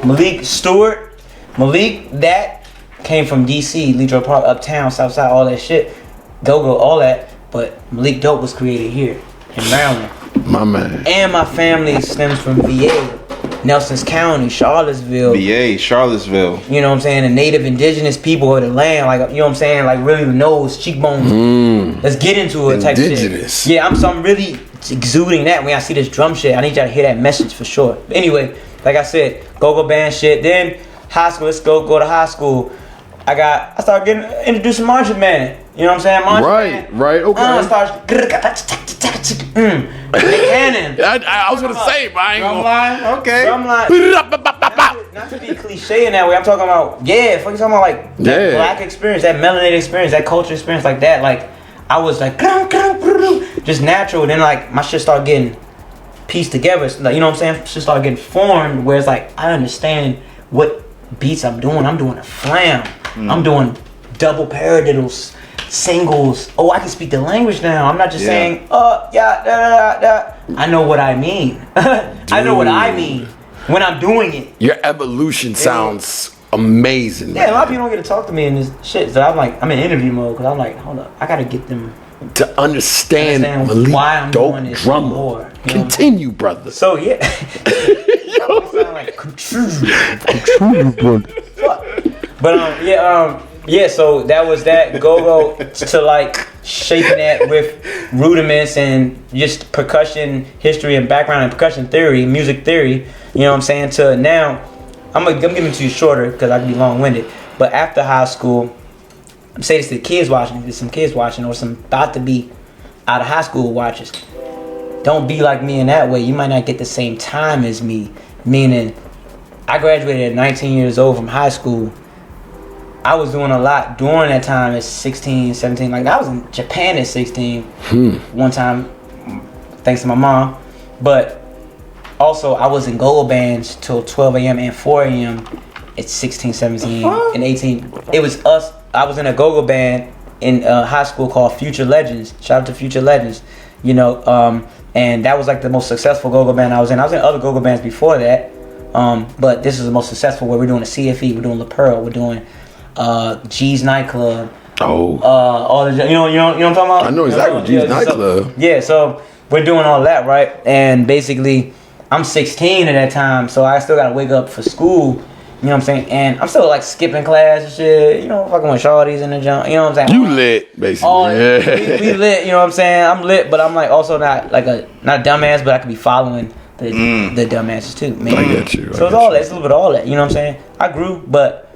Malik Stewart. Malik, that came from DC, Leisure Park, Uptown, Southside, all that shit. Go-Go, all that. But Mailk Dope was created here in Maryland. My man. And my family stems from VA, Nelson's County, Charlottesville. VA, Charlottesville. You know what I'm saying? The native indigenous people of the land, like, you know what I'm saying? Like, really the nose, cheekbones. Let's get into it type Indigenous. shit. Yeah, I'm really exuding that when I see this drum shit. I need y'all to hear that message for sure. But anyway, like I said, go-go band shit. Then high school, let's go to high school. I started getting introduced to marching band. You know what I'm saying? Marching band. Right, okay. I started cannon. I was gonna say, but I ain't gonna. Okay. Drumline. Not to be cliche in that way. I'm talking about, fucking talking about like that black experience, that melanated experience, that culture experience, like that. Like I was like just natural. Then like my shit started getting pieced together. So, you know what I'm saying? Shit started getting formed. Where it's like I understand what beats I'm doing. I'm doing a flam. I'm doing double paradiddles, singles. Oh, I can speak the language now. I'm not just saying, I know what I mean. I know what I mean when I'm doing it. Your evolution sounds amazing. Yeah, a lot of people don't get to talk to me in this shit. So I'm in interview mode because I'm like, hold up, I gotta get them to understand Malik why I'm Dope doing this drummer. more. Continue, brother. So yeah. Yo. Sound like But so that was that go to like shaping that with rudiments and just percussion history and background and percussion theory, music theory, you know what I'm saying, to now I'm giving it to you shorter because I can be long-winded. But after high school, I'm saying this to the kids watching, there's some kids watching or some about to be out of high school watchers. Don't be like me in that way. You might not get the same time as me, meaning I graduated at 19 years old from high school. I was doing a lot during that time at 16, 17. Like, I was in Japan at 16 one time, thanks to my mom. But also, I was in go-go bands till 12 a.m. and 4 a.m. at 16, 17, and 18. It was us. I was in a go-go band in high school called Future Legends. Shout out to Future Legends. You know, and that was like the most successful go-go band I was in. I was in other go-go bands before that. But this is the most successful where we're doing a CFE, we're doing La Pearl, we're doing G's Nightclub. All the you know what I'm talking about? I know exactly what G's Nightclub. So we're doing all that, right? And basically I'm 16 at that time, so I still gotta wake up for school. You know what I'm saying? And I'm still like skipping class and shit. You know, fucking with shorties in the jump. You know what I'm saying? You lit, basically. We lit. You know what I'm saying? I'm lit, but I'm like also not a dumbass, but I could be following the dumbasses too, man. I get you. So it's all that. It's a little bit of all that. You know what I'm saying? I grew, but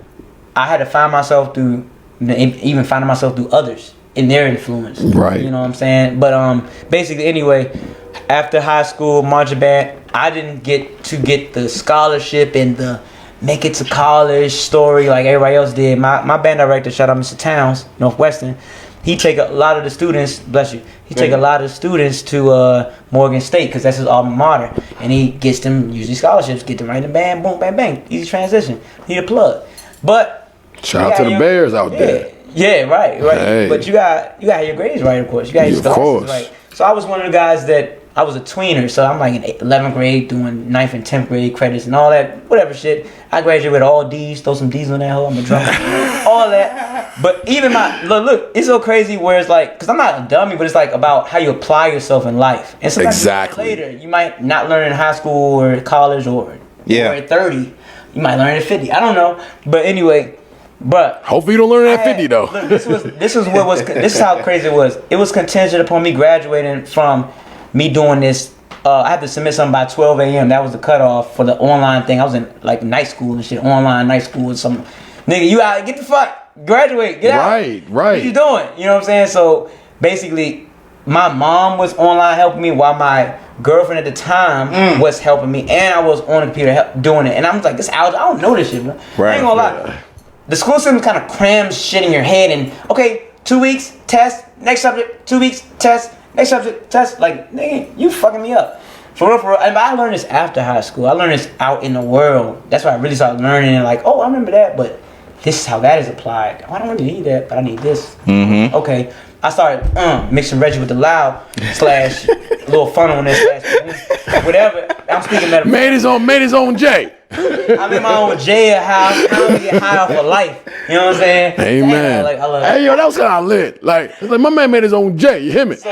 I had to find myself through others in their influence. Right. You know what I'm saying? But basically, anyway, after high school, marching band, I didn't get the scholarship and the make it to college story like everybody else did. My band director, shout out Mr. Towns, Northwestern, he take a lot of the students, bless you, take a lot of the students to Morgan State because that's his alma mater. And he gets them usually scholarships, get them right in the band, boom, bang, bang. Easy transition. He a plug. But shout out to the Bears out there. Yeah, right. Hey. But you got your grades right, of course. You got your scholarships right. So I was one of the guys that I was a tweener, so I'm like in 11th grade doing 9th and 10th grade credits and all that, whatever shit. I graduated with all D's, throw some D's on that hoe, I'm a drummer, all that. But even look, it's so crazy where it's like, because I'm not a dummy, but it's like about how you apply yourself in life. And sometimes later, you might not learn in high school or college or at 30. You might learn at 50. I don't know. But anyway, but hopefully you don't learn at 50 though. Look, this is how crazy it was. It was contingent upon me graduating from me doing this. I had to submit something by 12 a.m. That was the cutoff for the online thing. I was in like night school and shit, online night school or something. Nigga, you out, get the fuck, graduate, get out. Right. What you doing? You know what I'm saying? So basically, my mom was online helping me while my girlfriend at the time was helping me, and I was on the computer doing it. And I was like, this algebra, I don't know this shit, bro. I ain't gonna lie. The school system kind of crams shit in your head, and okay, 2 weeks, test, next subject, 2 weeks, test, next subject, test. Like, nigga, you fucking me up. For real. And I learned this after high school. I learned this out in the world. That's why I really started learning and like, oh, I remember that, but this is how that is applied. Oh, I don't really need that, but I need this. Okay. I started mixing Reggie with the loud / a little funnel on this / whatever. I'm speaking metaphor. Made his own J. I'm in my own jail house. I don't get high off of life. You know what I'm saying? Amen. Like, I love hey, yo, that was kind of lit. Like, it's like, my man made his own J. You hear me? So,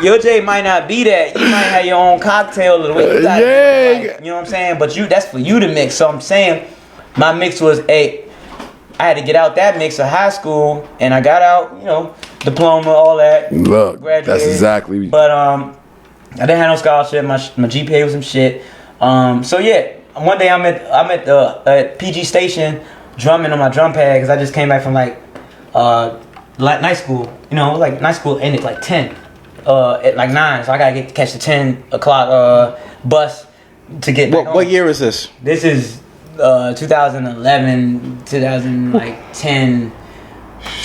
your J might not be that. You might have your own cocktail or the way you got it. You know what I'm saying? But that's for you to mix. So I'm saying my mix was I had to get out that mix of high school, and I got out, you know, diploma, all that. Look, graduated. That's exactly. But I didn't have no scholarship. My GPA was some shit. So yeah, one day I'm at the PG station drumming on my drum pad because I just came back from like night school. You know, like night school ended like 10, at like 9. So I gotta catch the 10 o'clock bus to get back home. What year is this? This is 2011, 2010,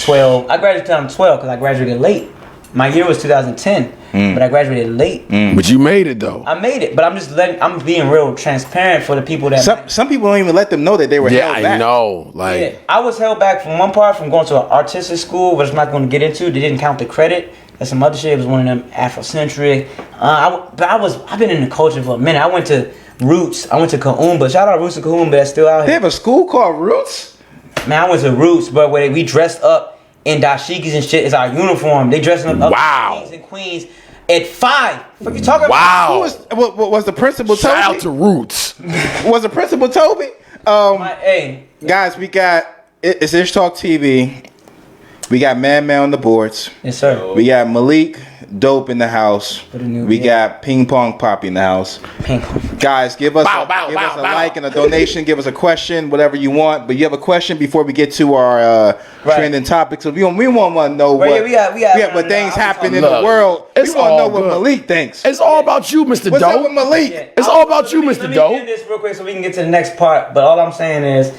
12. I graduated 2012 because I graduated late. My year was 2010, but I graduated late. But you made it though. I made it, but I'm being real transparent for the people that. Some people don't even let them know that they were held back. I know. Like, Yeah, I was held back from one part from going to an artistic school, which I'm not going to get into. They didn't count the credit. That's some other shit. It was one of them Afrocentric. I've been in the culture for a minute. I went to Roots. I went to Kaumba. Shout out Roots and Kaumba. That's still out They here. have a school called Roots? Man, I went to Roots, but where we dressed up in dashikis and shit. It's our uniform. They dressing up Wow. kings and queens at 5. What you talking wow. Was the principal Toby? Shout out to Roots. Was the principal Toby? about? Hey, Guys, we got it's Ishtalk TV. We got Man on the boards. yes sir. We got Malik Dope in the house. We got Ping Pong Poppy in the house. Pink. Guys, give us Bow, a bow, bow, bow. like and a donation. Give us a question, whatever you want. But you have a question before we get to our trending topics. So we want to know what things happen in the Look, world. We it's want to know all what good. Malik thinks. It's all about you, Mr. What's up Dope. with Malik? Yeah. It's all about you, Let Mr. me Dope. end this real quick so we can get to the next part. But all I'm saying is,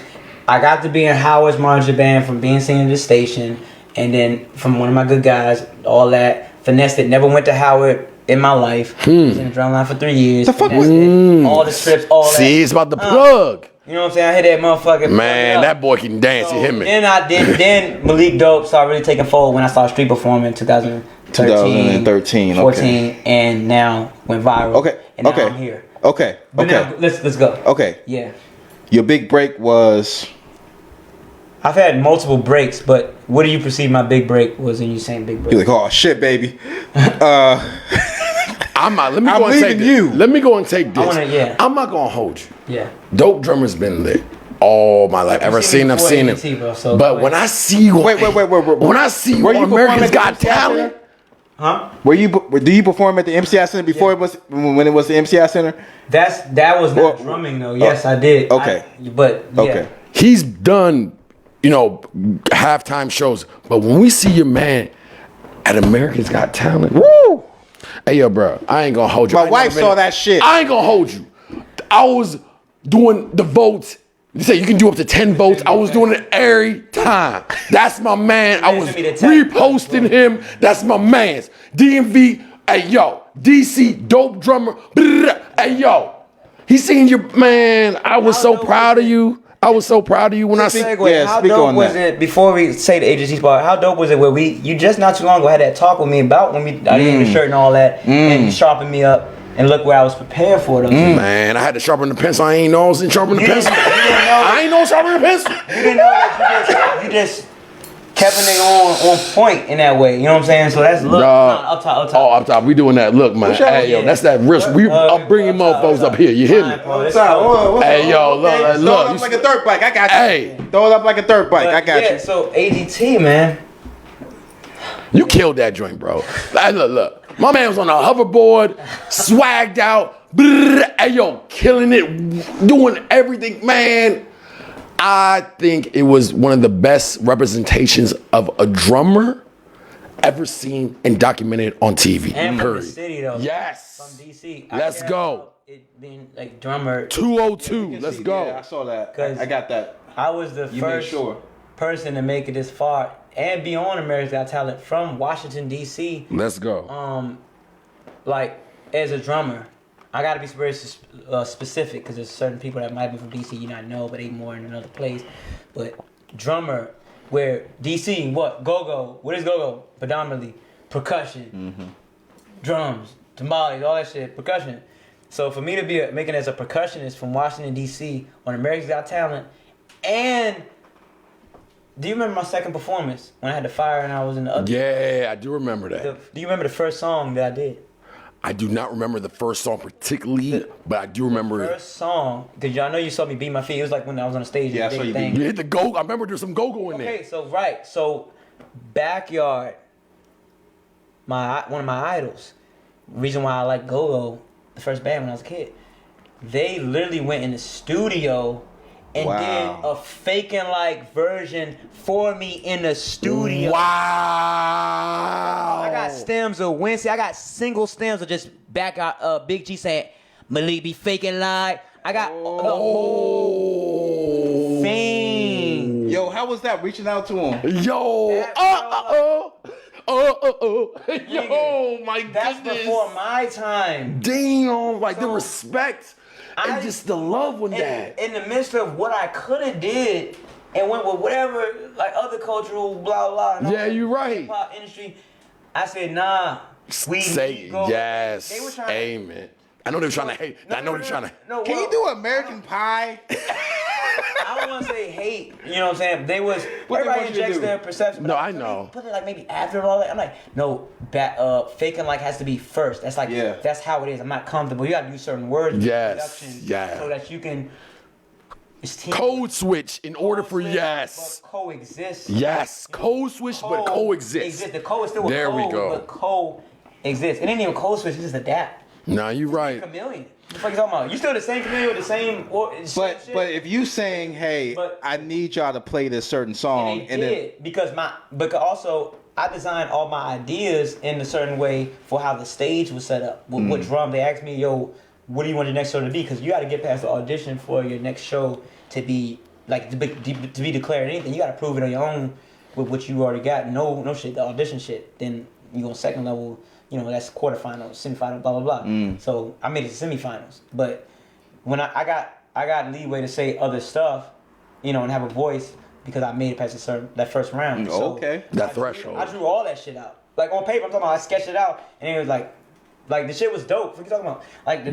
I got to be in Howard's marching band from being seen at the station, and then from one of my good guys, all that. Finessed it. Never went to Howard in my life. Was in the drum line for 3 years. The fuck Finessed it. All the trips, all that. See, it's about the plug. You know what I'm saying? I hit that motherfucker. Man, that boy can dance. You hear me? Then Malik Dope started really taking forward when I started street performing in 2013, 14, and now went viral. Okay. And now I'm here. Okay. But now, let's go. Okay. Yeah. Your big break was. I've had multiple breaks, but what do you perceive my big break was in you saying big break? You're like, oh shit, baby. I'm not. Let me I'm go and take leaving this. you. Let me go and take this. Yeah. I'm not gonna hold you. Yeah. Dope drummer's been lit all my life. Ever seen seen me him, before seen him. AT, bro, so But go when ahead. I see you, Wait. when I see you Were you on America's performing Got at the MCI Talent, Center? Huh? Do you perform at the MCI Center before it was when it was the MCI Center? That was not drumming though. Yes, I did. Okay. But yeah. Okay. he's done, halftime shows. But when we see your man at America's Got Talent, Woo! hey yo, bro, I ain't gonna hold you. My I ain't wife never been- saw that shit. I ain't gonna hold you. I was doing the votes. You say you can do up to 10 votes. I was doing it every time. That's my man. I was Send me the text. reposting him. That's my man's. DMV, hey yo, DC, dope drummer. Brrr, hey yo, he seen your man. I was so proud of you. I was so proud of you when I see. Segue, Yeah, how speak dope on was that. it before we say the agency's part? How dope was it where you just not too long ago had that talk with me about when I didn't the shirt and all that, and you sharpened me up, and look where I was prepared for those. Man, I had to sharpen the pencil. I ain't know I was in sharpen the pencil. I ain't know sharpen the pencil. You didn't know that you just kept a nigga on point in that way. You know what I'm saying? So that's look. Up top. Oh, up top. We doing that. Look, man. Hey, yo, that's that risk. We upbringing motherfuckers up here. You hear me? Hey, yo, look. Throw it up like a dirt bike. I got you. Hey. Throw it up like a dirt bike. I got yeah, you. so AGT, man. You killed that joint, bro. Hey, look. My man was on a hoverboard, swagged out. Hey, yo, killing it, doing everything, man. I think it was one of the best representations of a drummer ever seen and documented on TV. And from the Period. city though. Yes. From DC. Let's go. It being like drummer. 202. Let's go. Yeah, I saw that. 'Cause I got that. I was the You made first sure. person to make it this far and be on America's Got Talent from Washington D.C. Let's go. Like as a drummer, I gotta be very specific because there's certain people that might be from DC you not know, but they more in another place. But drummer, where DC, what go-go? What is go-go? Predominantly percussion, drums, tamales, all that shit, percussion. So for me to be making as a percussionist from Washington D.C. on America's Got Talent, and do you remember my second performance when I had the fire and I was in the other? Yeah, I do remember that. Do you remember the first song that I did? I do not remember the first song particularly, but I do remember the first song. Because I know you saw me beat my feet. It was like when I was on the stage. Yeah, so you hit the go. I remember there's some go-go in there. Okay, so Backyard, one of my idols. Reason why I like go-go, the first band when I was a kid. They literally went in the studio and did a faking like version for me in the studio. Wow! I got stems of Wednesday. I got single stems of just back out. Big G saying Malik be faking like. I got the whole thing. Yo, how was that reaching out to him? Yo, yo, my goodness. That's before my time. Damn, like the respect. And just the love with that. In the midst of what I could have did and went with whatever, like other cultural blah blah. Yeah, you're right. Hip hop industry. I said, nah. We say go. yes. They were trying amen. I know they were trying to hate. I know they were trying to. No, can you do American Pie? I don't want to say hate. You know what I'm saying? They was everybody injects their perception. No, I know. Put it like maybe after all that. I'm like, no, faking like has to be first. That's like that's how it is. I'm not comfortable. You got to use certain words. Yes. Yeah. So that you can. Code switch in order for yes. But coexist. Yes, code switch, but coexist. The code is still there code, we go. But coexist. It ain't even code switch. It's just adapt. Nah, you right. Chameleon. What the fuck you talking about? You still the same chameleon with the same. But if you saying, hey, I need y'all to play this certain song, and then because also I designed all my ideas in a certain way for how the stage was set up. With what drum they asked me, yo, what do you want your next show to be? Because you got to get past the audition for your next show to be like to be declared anything. You got to prove it on your own with what you already got. No shit, the audition shit. Then you go second level. You know, that's quarterfinals, semifinal, blah blah blah. So I made it to semifinals. But when I got leeway to say other stuff, you know, and have a voice because I made it past that first round. So that threshold. I drew all that shit out. Like on paper, I'm talking about. I sketched it out, and it was like the shit was dope. What you talking about? Like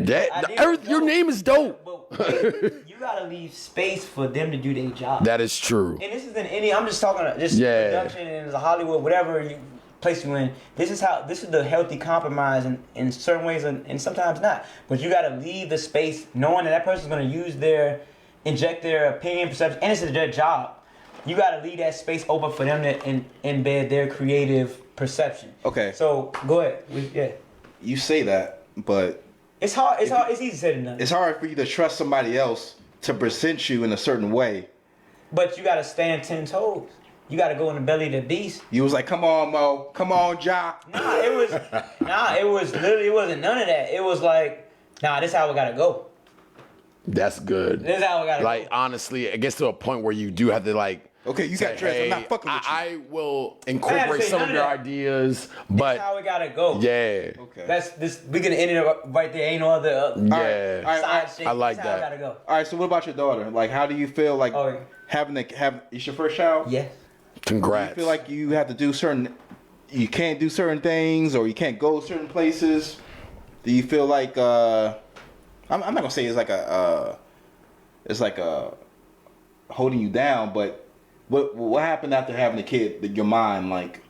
your name is dope. But you gotta leave space for them to do their job. That is true. And this isn't any. I'm just talking production and Hollywood, whatever place you in. This is the healthy compromise in certain ways and sometimes not. But you gotta leave the space knowing that person's gonna inject their opinion, perception, and it's their job. You gotta leave that space open for them to embed their creative perception. Okay. So go ahead. You say that, but it's hard. It's easy to say than done. It's hard for you to trust somebody else to present you in a certain way. But you gotta stand 10 toes. You gotta go in the belly of the beast. You was like, come on, Mo. Come on, Ja. It was literally, it wasn't none of that. It was like, this how we gotta go. That's good. This is how we gotta go. Like, honestly, it gets to a point where you do have to, like, okay, you got dressed. I'm not fucking with you. I will incorporate some of your ideas, but that's how we gotta go. Yeah. Okay. That's this. We can end it right there. Ain't no other. Side shit. I like that's how that. We gotta go. All right. So what about your daughter? Like, how do you feel like it's your first child? Yes. Congrats. Do you feel like you have to do you can't do certain things, or you can't go certain places? Do you feel like I'm not gonna say it's like a holding you down, but what happened after having a kid? Your mind, like,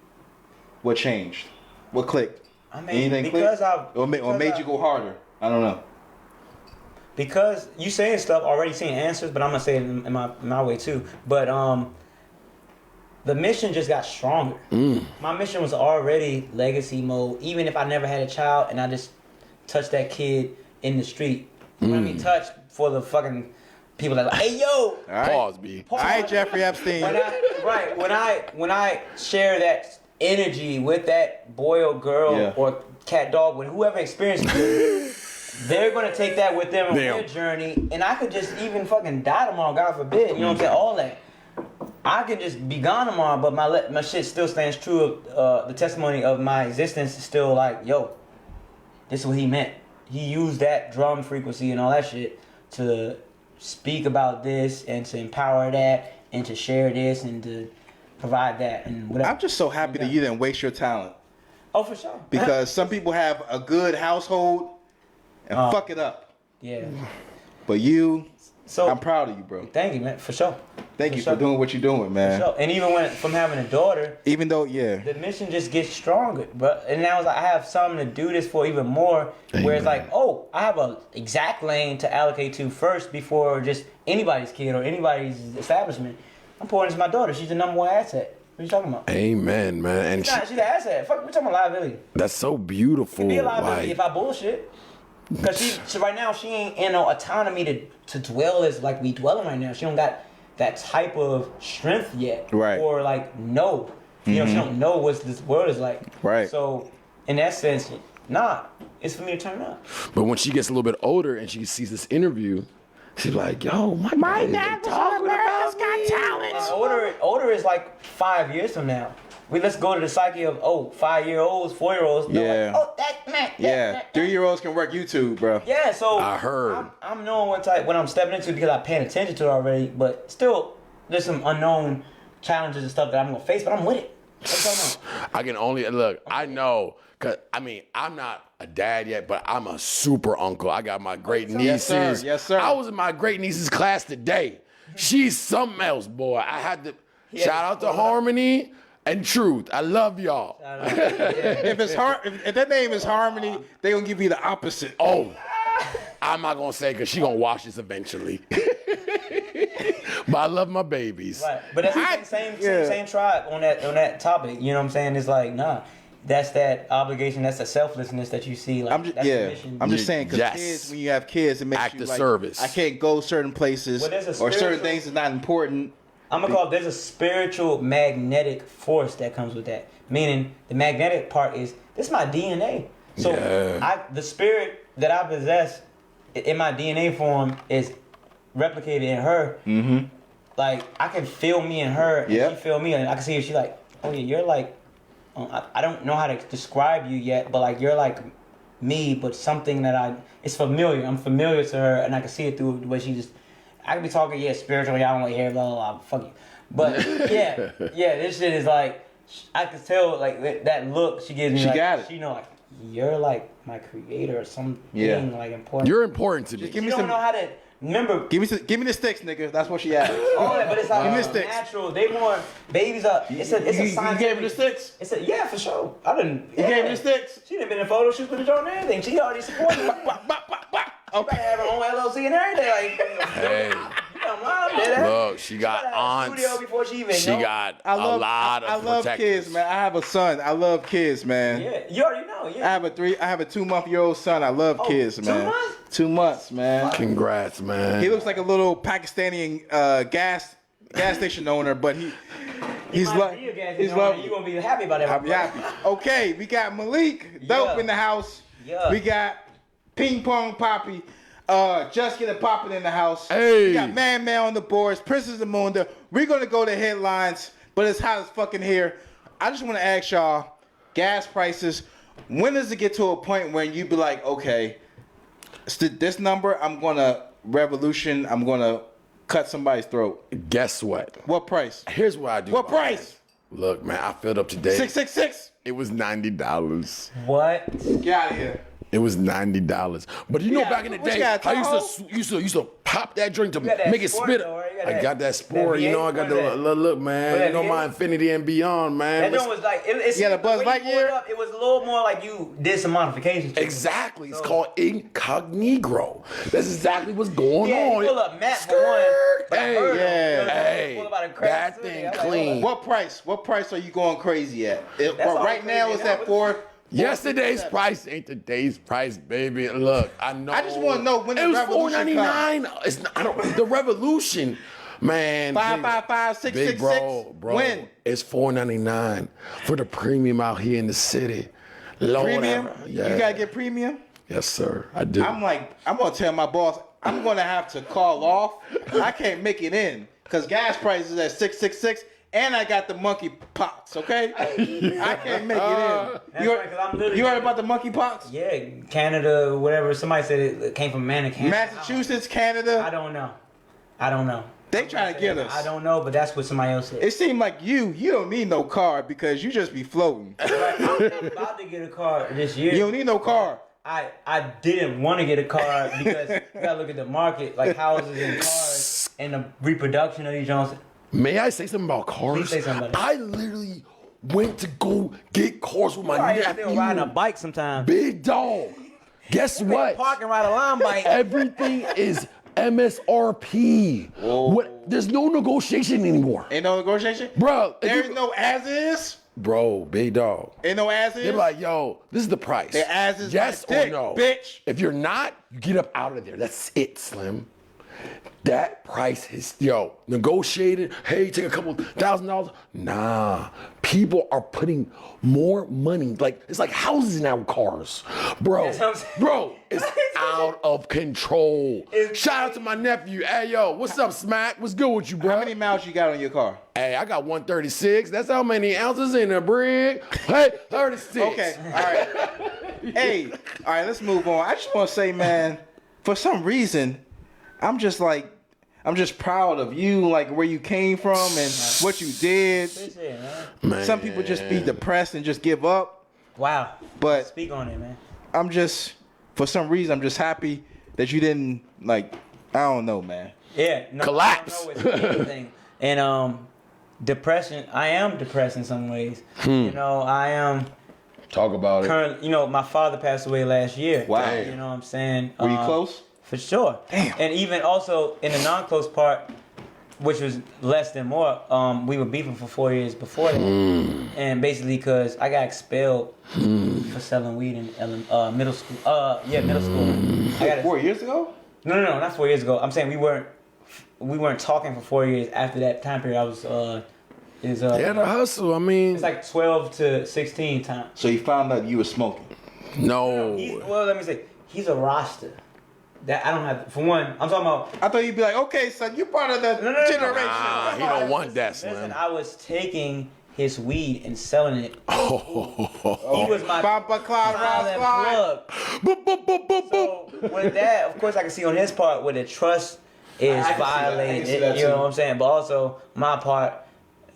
what changed? What clicked? I mean, anything because clicked? Or made you go harder? I don't know. Because you saying stuff, already seeing answers, but I'm gonna say it in my way too. But the mission just got stronger. My mission was already legacy mode. Even if I never had a child and I just touched that kid in the street. You know what I mean? Touch for the fucking people that like, hey yo. All right. Pause, B. All right, Jeffrey Epstein. When I share that energy with that boy or girl or cat, dog, with whoever experiences it, they're gonna take that with them on their journey, and I could just even fucking die tomorrow, God forbid. You know what I'm saying? All that. I could just be gone tomorrow, but my shit still stands true. The testimony of my existence is still like, yo, this is what he meant. He used that drum frequency and all that shit to speak about this and to empower that and to share this and to provide that and whatever. I'm just so happy that you didn't waste your talent. Oh, for sure. Because some people have a good household and fuck it up. Yeah. But you, So I'm proud of you, bro. Thank you, man. For sure. Thank you for doing what you're doing, man. For sure. And even from having a daughter, Even though, yeah. the mission just gets stronger, bro. And now it's like I have something to do this for even more. Where it's like, oh, I have a exact lane to allocate to first before just anybody's kid or anybody's establishment. I'm pouring into my daughter. She's the number one asset. What are you talking about? Amen, man. And She's the asset. Fuck, we're talking about liability. that's so beautiful. It'd be a liability Like, if I bullshit. Because she right now, she ain't in no autonomy to dwell as like we dwelling right now. She don't got that type of strength yet. Right. Or like, know. You know, she don't know what this world is like. Right. So, in that sense, nah, it's for me to turn up. but when she gets a little bit older and she sees this interview, she's like, "Yo, my dad was on America's Got Talent." And older is like 5 years from now. Let's go to the psyche of 5-year-olds, 4-year-olds. Yeah. Like, oh, that man. Yeah. 3-year-olds can work YouTube, bro. Yeah, so I heard. I'm knowing what I'm stepping into because I'm paying attention to it already. But still, there's some unknown challenges and stuff that I'm gonna face. But I'm with it. What's going on? I can only look. I know, cause I mean, I'm not a dad yet, but I'm a super uncle. I got my great nieces. Yes, sir. Yes, sir. I was in my great niece's class today. She's something else, boy. I had to shout out to Harmony and Truth. I love y'all. If it's if that name is Harmony, they gonna give you the opposite. Oh, I'm not gonna say because she gonna watch this eventually. But I love my babies. Right, but that's the same tribe on that topic. You know what I'm saying? It's like, nah, that's that obligation. That's the selflessness that you see. Like, I'm just that's the mission. I'm just saying because Yes. kids, when you have kids, it makes Act you of like service. I can't go certain places Well, there's a or certain spiritual- things that's not important. I'm gonna call it, there's a spiritual magnetic force that comes with that. Meaning the magnetic part is this is my DNA. So Yeah. the spirit that I possess in my DNA form is replicated in her. Mm-hmm. Like I can feel me in her, and Yep. she feel me, and I can see if she like, oh yeah, you're like, I don't know how to describe you yet, but like you're like me, but something that it's familiar. I'm familiar to her, and I can see it through the way she just. I could be talking, spiritually, I don't want to hear, blah, blah, blah, fuck you. But, yeah, this shit is like, I can tell, like, that look she gives me, She like, got it. she know, like, you're, like, my creator or something, like, important. You're important to me. Give me you don't some. know how to, remember, Give me the sticks, nigga. That's what she asked. all that, but it's like, Give me the sticks. natural, they want, babies up, it's a You scientific. gave her the sticks. It's a, yeah, for sure. I didn't. You gave her the sticks. She done been in photo shoots with the joint and everything. She already supported me. She better have her own LLC and everything. Like, Hey, mom did that. look, she got She got a aunts. studio before she even She know. got I a love lot of I love protectors. kids, man. I have a son. I love kids, man. Yeah, you already know. Yeah. I have a 2-month-old son. I love kids, 2 man. months? 2 months, man. Congrats, man. He looks like a little Pakistani gas station owner, but he's He's lovely. You're gonna be happy about that. I'll be happy. Okay, we got Malik Dope Yeah. in the house. Yeah. We got Ping Pong Poppy. Just Get It Poppin' in the house. Hey. We got Man on the boards. Princess Amunda. We're gonna go to headlines, but it's hot as fucking here. I just want to ask y'all, gas prices. When does it get to a point where you be like, okay, this number, I'm gonna revolution. I'm gonna cut somebody's throat. Guess what? What price? Here's what I do. What about price? this. Look, man, I filled up today. 666. It was $90. What? Get out of here. It was $90. But you know, Yeah, back in the what you day, got, I Tahoe? used to pop that drink to got that make it sport spit. though, right? You got I that- got that sport. that You know, V8? I got What is the that? look, man. What, You know, that my V8? Infinity and beyond, man. That joint was like it's. You got a Buzz the way you Lightyear? pulled it up, it was a little more like you did some modifications. to it. Exactly. It's So- called incognito. That's exactly what's going Yeah, on. you pull up Matt for one. But I Hey, heard yeah. him. Hey, Pull about a crack that too. thing I'm like, clean. What price? What price are you going crazy at? all Right now, crazy it's now. at 4. Yesterday's price ain't today's price, baby. Look, I know. I just wanna know when the it was revolution $4.99. It's not, I don't. The revolution, man. 555 Big 666. bro. When? It's $4.99 for the premium out here in the city. Lord, Premium? yeah. You gotta get premium? Yes, sir. I do. I'm gonna tell my boss, I'm gonna have to call off. I can't make it in because gas prices at 666, and I got the monkey pox. Okay, I can't make it in. That's right, 'cause I'm literally- You heard about the monkey pox? Yeah, Canada, whatever. Somebody said it came from man in Canada. Massachusetts, I Canada. don't know. They trying to get us. I don't know, but that's what somebody else said. It seemed like you don't need no car because you just be floating. I'm about to get a car this year. You don't need no car. I didn't want to get a car because you gotta look at the market, like houses and cars and the reproduction of these Jones. May I say something about cars? Please say something about it. I literally went to go get cars with my I nephew. still riding a bike sometimes. Big dog. Guess what? Park and ride a line bike. Everything is MSRP. What? There's no negotiation anymore. Ain't no negotiation? Bro, There's no as is? Bro, big dog. Ain't no as is? They're like, yo, this is the price. The as is yes my or dick, no. bitch. If you're not, you get up out of there. That's it, Slim. That price is, negotiated. Hey, take a couple $1,000. Nah, people are putting more money. Like, it's like houses now with cars. Bro, it's out of control. Shout out to my nephew. Hey, yo, what's up, Smack? What's good with you, bro? How many miles you got on your car? Hey, I got 136. That's how many ounces in a brick. Hey, 36. Okay, all right. Hey, all right, let's move on. I just want to say, man, for some reason, I'm just proud of you, like where you came from and what you did. Man. Some people just be depressed and just give up. Wow. But speak on it, man. I'm just, for some reason, I'm just happy that you didn't, like, I don't know, man. Yeah. No, Collapse. I don't know, it's anything. And depression, I am depressed in some ways. You know, I am. Talk about it. Currently, my father passed away last year. Wow. You know what I'm saying? Were you close? For sure. Damn. And even also in the non-close part, which was less than more, we were beefing for 4 years before that. And basically because I got expelled for selling weed in middle school. Middle school. I got 4 years ago? No, not 4 years ago. I'm saying we weren't talking for 4 years after that time period. I was Yeah, the hustle. I mean, it's like 12 to 16 time. So you found out you were smoking? no. Well, let me say, he's a roster. That I don't have. For one, I'm talking about. I thought you'd be like, okay, son, you're part of the generation. Nah, he don't want that, Slim. Listen, I was taking his weed and selling it. He was my Papa Cloud silent Ross plug. So with that, of course, I can see on his part where the trust is I can see that. I can violated. see that You know too. what I'm saying? But also my part,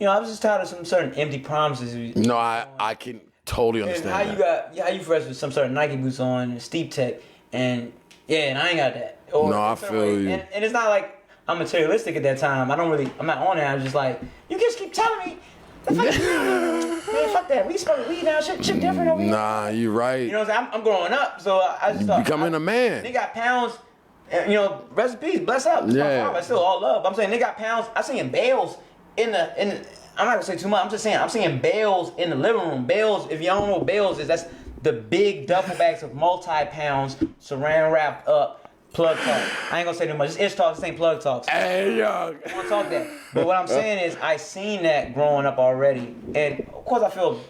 I was just tired of some certain empty promises. No, I can totally And understand how that. how you fresh with some sort of Nike boots on, Steep Tech, and I ain't got that. Or No, I in certain feel ways. you. And it's not like I'm materialistic at that time. I'm not on it. I was just like, you just keep telling me. Man, fuck that. We smoke weed now. Shit different over here. Nah, you right. You know what I'm saying? I'm growing up, so I just thought Becoming a man. They got pounds. And, rest in peace, bless up. It's my father. I still all love. But I'm saying they got pounds. I'm seeing bales in the. I'm not gonna say too much. I'm just saying I'm seeing bales in the living room. Bales. If you don't know what bales is, that's the big duffel bags of multi-pounds, saran wrapped up, plug talk. I ain't gonna say too much. It's Ishtalk. This ain't plug talks. Hey, yo. I want to talk that. But what I'm saying is, I seen that growing up already, and of course I feel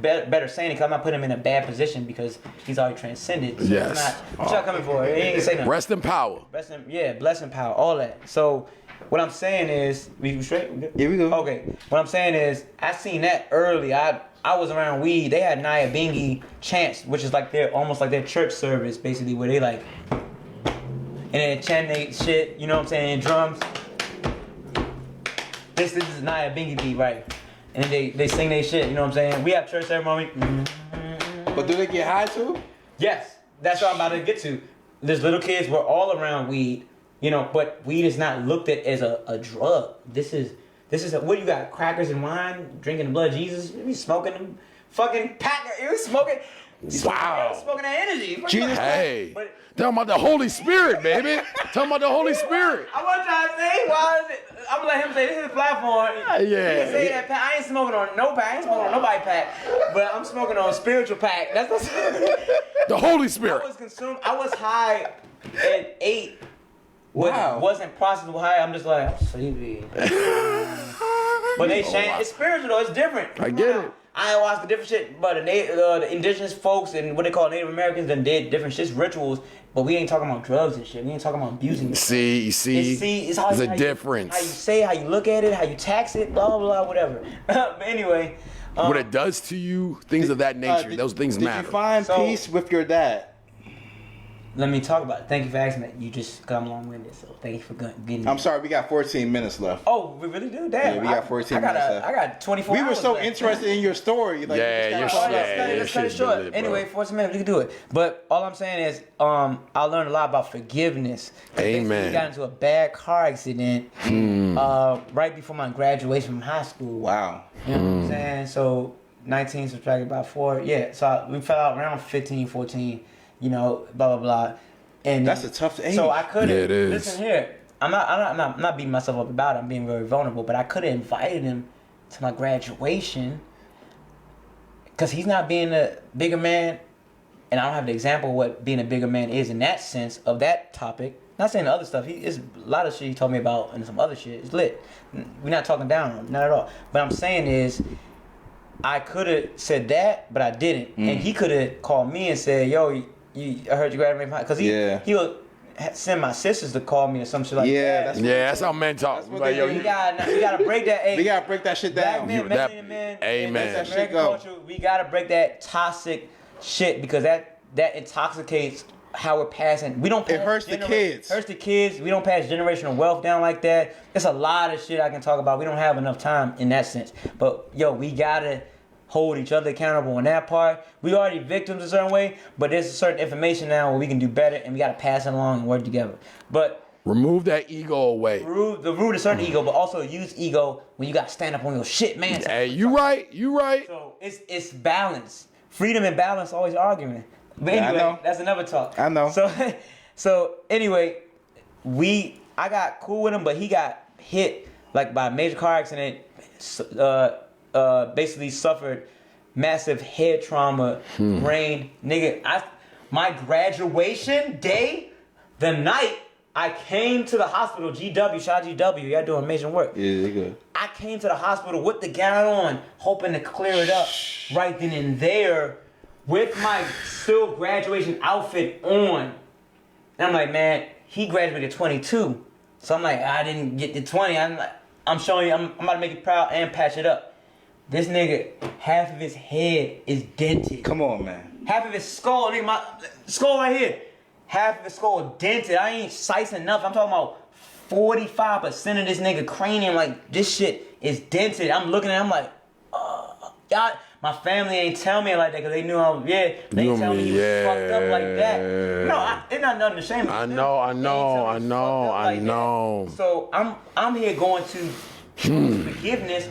better saying it because I'm not putting him in a bad position because he's already transcended. So Yes. It's not, what y'all coming for? He ain't say nothing. Rest in power. Blessing power, all that. So what I'm saying is, we straight? We good? Here we go. Okay. What I'm saying is, I seen that early. I was around weed. They had Naya Bingy chants, which is like almost like their church service, basically, where they like, and then chant they shit. You know what I'm saying? Drums. This is Naya Bingy beat, right? And then they sing their shit. You know what I'm saying? We have church ceremony. But do they get high too? Yes, that's what I'm about to get to. There's little kids. We're all around weed. But weed is not looked at as a drug. This is what you got? Crackers and wine, drinking the blood of Jesus. You be smoking them fucking pack. You smoking. Wow. Smoking that energy. Jesus. Hey. But Talking about the Holy Spirit, baby. Talking about the Holy Spirit. I want y'all to say why is it? I'm gonna let him say this is his platform. Yeah. He can say that pack. I ain't smoking on no pack. I ain't smoking on nobody pack. But I'm smoking on spiritual pack. That's The Holy I Spirit. was high at 8. Wow. Wasn't processable high. I'm just like, I'm sleepy. But they change. It's spiritual though. It's different. I get it. I ain't watched the different shit, but the indigenous folks and what they call Native Americans done did different shit's rituals. But we ain't talking about drugs and shit. We ain't talking about abusing it. See, It's how there's how a difference. How you say, how you look at it, how you tax it, blah blah blah, whatever. But anyway, What it does to you, things of that nature, those things Did matter. you find So- peace with your dad? let me talk about it. Thank you for asking that. You just got long-winded, so thank you for getting. I'm sorry, we got 14 minutes left. Oh, we really do? Damn. Yeah, we got 14 minutes left. I got 24 We hours were so left. interested in your story. Like, Yeah, Let's cut it short. lit, bro. Anyway, 14 minutes, we can do it. But all I'm saying is, I learned a lot about forgiveness. Amen. I got into a bad car accident right before my graduation from high school. Wow. You know what I'm saying? So 19 subtracted by 4. Yeah, so we fell out around 15, 14, you know, blah, blah, blah. And That's a tough age. So I could have, Yeah, it is. listen here, I'm not beating myself up about it. I'm being very vulnerable, but I could have invited him to my graduation because he's not being a bigger man, and I don't have the example of what being a bigger man is in that sense of that topic. Not saying the other stuff. It's a lot of shit he told me about and some other shit. It's lit. We're not talking down on him, not at all. But I'm saying is, I could have said that, but I didn't. And he could have called me and said, "Yo, I heard you graduated because he'll send my sisters to call me or some shit like that. That's how men talk. That's what Like, they yo, do. We gotta break that. Hey, We gotta break that shit down. Black men, that- Mexican men, amen. in That shit American go. culture, we gotta break that toxic shit because that intoxicates how we're passing. We don't. It hurts the kids. Hurts the kids. We don't pass generational wealth down like that. There's a lot of shit I can talk about. We don't have enough time in that sense. But yo, we gotta hold each other accountable on that part. We already victims a certain way, but there's a certain information now where we can do better, and we gotta pass it along and work together. But remove that ego away. the root is certain ego, but also use ego when you gotta stand up on your shit, man. Hey, you right. So it's balance. Freedom and balance always arguing. But Yeah, I anyway, know. that's another talk. I know. So anyway, I got cool with him, but he got hit like by a major car accident. Basically suffered massive head trauma, brain. Nigga, my graduation day, the night I came to the hospital, GW, shout out GW, y'all doing amazing work. Yeah, they good. I came to the hospital with the gown on, hoping to clear it up right then and there with my still graduation outfit on. And I'm like, man, he graduated 22. So I'm like, I didn't get the 20. I'm showing you, I'm about to make you proud and patch it up. This nigga, half of his head is dented. Come on, man. Half of his skull, nigga, my skull right here. Half of his skull dented. I ain't slicing enough. I'm talking about 45% of this nigga cranium. Like, this shit is dented. I'm looking at it, I'm like, y'all, my family ain't tell me like that because they knew I was, they ain't tell me he was fucked up like that. No, it's not nothing to shame. I know. So I'm here going to forgiveness,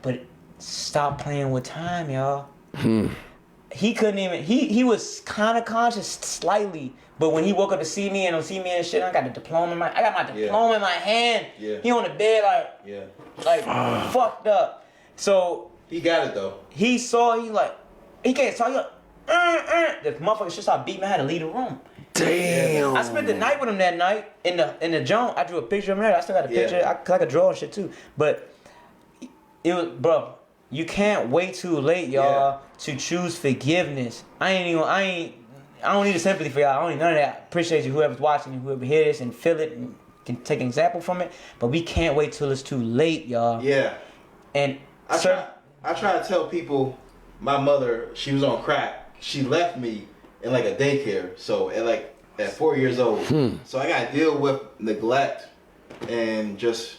but stop playing with time, y'all. He couldn't even. He was kind of conscious slightly, but when he woke up to see me and shit, I got the diploma in my. I got my diploma in my hand. Yeah. He on the bed like fucked up. So He got it though. he saw. He can't talk. He like, the motherfucker should start beating. I had to leave the room. Damn. I spent the night with him that night in the joint. I drew a picture of him there. I still got a picture. I could draw and shit too. But it was, bro. You can't wait too late, y'all, to choose forgiveness. I don't need a sympathy for y'all. I don't need none of that. Appreciate you, whoever's watching and whoever hears this and feel it and can take an example from it. But we can't wait till it's too late, y'all. Yeah. And I try to tell people, my mother, she was on crack. She left me in like a daycare. So at 4 years old. So I got to deal with neglect and just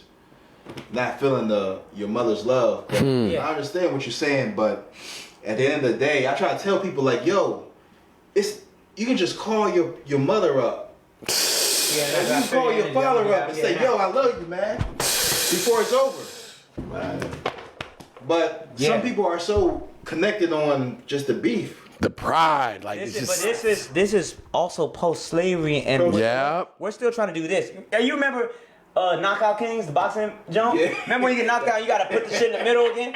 not feeling your mother's love. But I understand what you're saying, but at the end of the day, I try to tell people like, yo, you can just call your mother up. You can call your father up and say, yo, I love you, man, before it's over. But some people are so connected on just the beef. The pride, like this is also post-slavery, and we're still trying to do this. You remember Knockout Kings, the boxing jump? Yeah. Remember when you get knocked out, you gotta put the shit in the middle again?